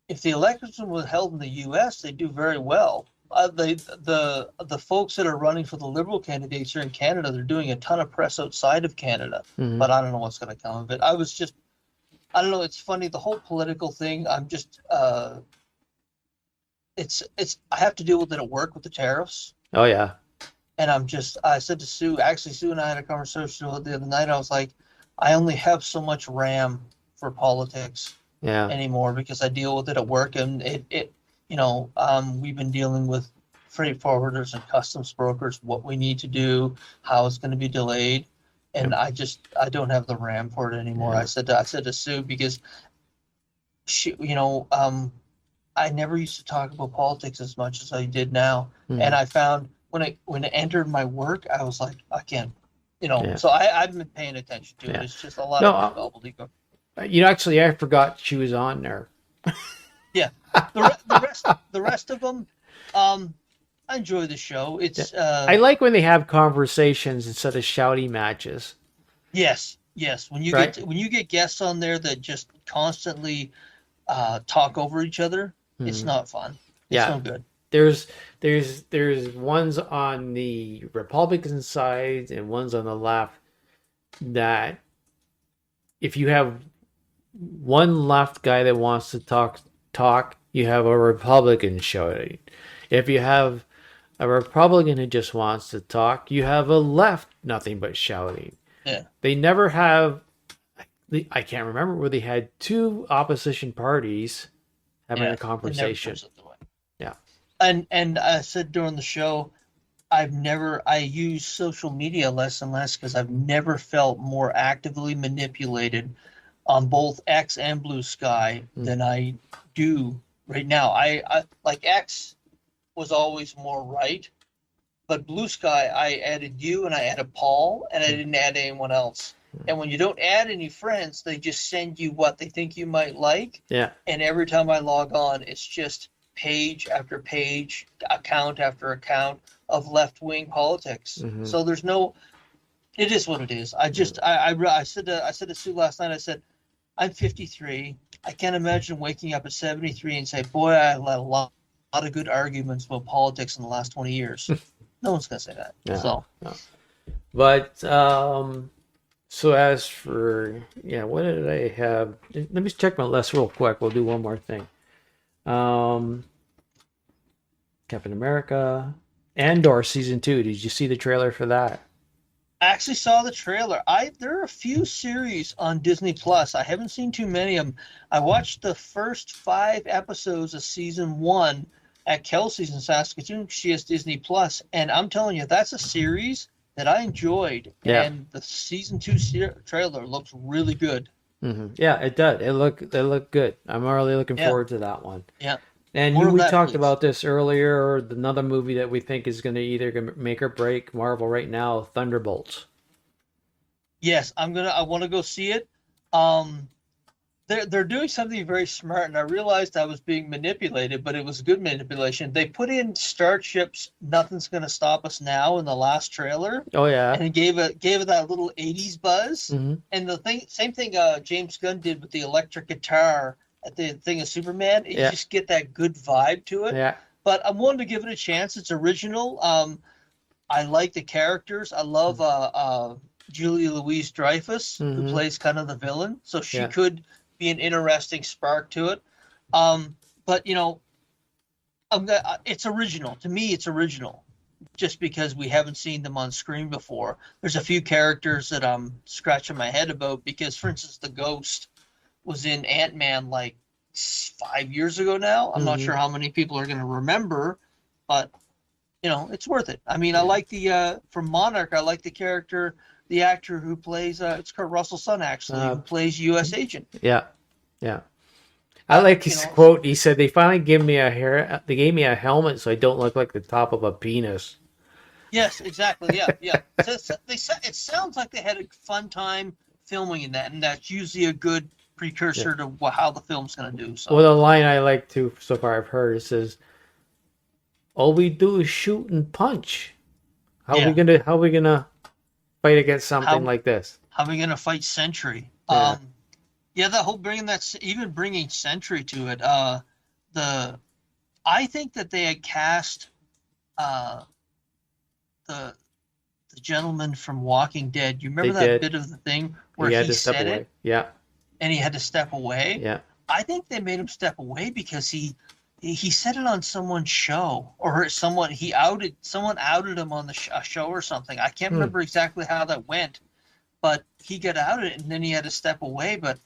if the election was held in the U.S., they do very well. The folks that are running for the Liberal candidates here in Canada, they're doing a ton of press outside of Canada, but I don't know what's going to come of it. I don't know. It's funny, the whole political thing. I'm just, I have to deal with it at work with the tariffs. Oh yeah. And I said to Sue and I had a conversation the other night. I was like, I only have so much RAM for politics anymore because I deal with it at work, and we've been dealing with freight forwarders and customs brokers, what we need to do, how it's going to be delayed. And I don't have the RAM for it anymore. I said to Sue, because she, I never used to talk about politics as much as I did now. And I found when it entered my work, I was like, I can't, so I've been paying attention to it. It's just a lot of gobbledygook. Actually, I forgot she was on there. Yeah, the rest of them, I enjoy the show. It's I like when they have conversations instead of shouty matches. Yes. When you get guests on there that just constantly talk over each other, it's not fun. It's no good. There's ones on the Republican side and ones on the left that if you have one left guy that wants to talk, you have a Republican shouting. If you have a Republican who just wants to talk, you have a left nothing but shouting. Yeah. They never have, I can't remember where they had two opposition parties having a conversation. Yeah. And I said during the show, I use social media less and less because I've never felt more actively manipulated on both X and Blue Sky than I do right now. I like X was always more right, but Blue Sky, I added you and I added Paul, and I didn't add anyone else. And when you don't add any friends, they just send you what they think you might like. Yeah. And every time I log on, it's just page after page, account after account of left-wing politics. So there's no. It is what it is. I said to Sue last night. I said, I'm 53. I can't imagine waking up at 73 and say, boy, I had a lot of good arguments about politics in the last 20 years. No one's going to say that. No. But, so as for, what did I have? Let me check my list real quick. We'll do one more thing. Captain America, Andor Season 2. Did you see the trailer for that? I actually saw the trailer. There are a few series on Disney Plus. I haven't seen too many of them. I watched the first 5 episodes of Season 1 at Kelsey's in Saskatoon. She has Disney Plus, and I'm telling you, that's a series that I enjoyed. And the Season 2 trailer looks really good. Yeah, it does. It looked good. I'm really looking forward to that one. Yeah. And we talked about this earlier. Another movie that we think is going to either make or break Marvel right now, Thunderbolts. Yes, I want to go see it. They're doing something very smart, and I realized I was being manipulated, but it was good manipulation. They put in Starship's "Nothing's Gonna Stop Us Now" in the last trailer. Oh yeah, and it gave it that little '80s buzz. Mm-hmm. And the same thing James Gunn did with the electric guitar at the thing of Superman. You just get that good vibe to it. Yeah. But I'm willing to give it a chance. It's original. I like the characters. I love Julia Louis-Dreyfus, who plays kind of the villain, so she could be an interesting spark to it. But it's original. To me, it's original, just because we haven't seen them on screen before. There's a few characters that I'm scratching my head about, because, for instance, the Ghost was in Ant-Man like 5 years ago now. I'm not sure how many people are going to remember, but it's worth it. I mean, I like from Monarch, I like the actor who plays, it's Kurt Russell's son, actually, who plays U.S. Agent. Yeah. I like his quote. He said, they gave me a helmet so I don't look like the top of a penis. Yes, exactly. Yeah. It sounds like they had a fun time filming in that, and that's usually a good precursor to how the film's going to do. So. Well, the line I like too, so far I've heard, it says, all we do is shoot and punch. How are we gonna fight against something like this? How are we gonna fight Sentry? The whole bringing Sentry to it. I think that they had cast the gentleman from Walking Dead. You remember that bit of the thing where he said it? Yeah. And he had to step away? Yeah. I think they made him step away because he said it on someone's show, or someone outed him on the show or something. I can't remember exactly how that went, but he got outed and then he had to step away. But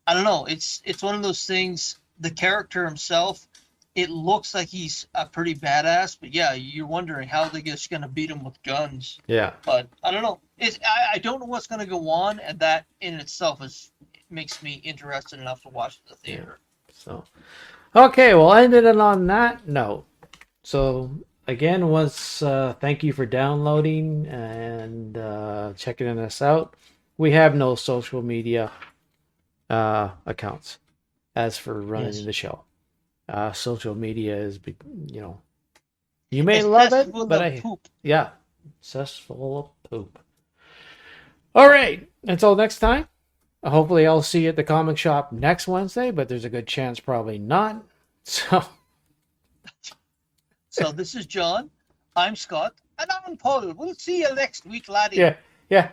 I don't know. It's one of those things. The character himself, it looks like he's a pretty badass, but you're wondering how they're just going to beat him with guns. Yeah. But I don't know. I don't know what's going to go on, and that in itself makes me interested enough to watch the theater. Yeah. So. Okay, well, ended it on that note. So, again, thank you for downloading and checking us out. We have no social media accounts as for running the show. Social media is, you may love it, but cessful of poop. All right, until next time. Hopefully I'll see you at the comic shop next Wednesday, but there's a good chance probably not. So this is John. I'm Scott. And I'm Paul. We'll see you next week, laddie. Yeah.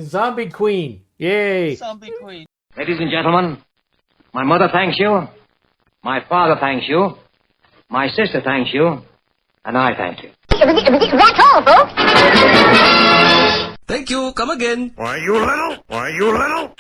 Zombie Queen. Yay. Zombie Queen. Ladies and gentlemen, my mother thanks you. My father thanks you. My sister thanks you. And I thank you. That's all, folks. Thank you. Come again. Why, you little?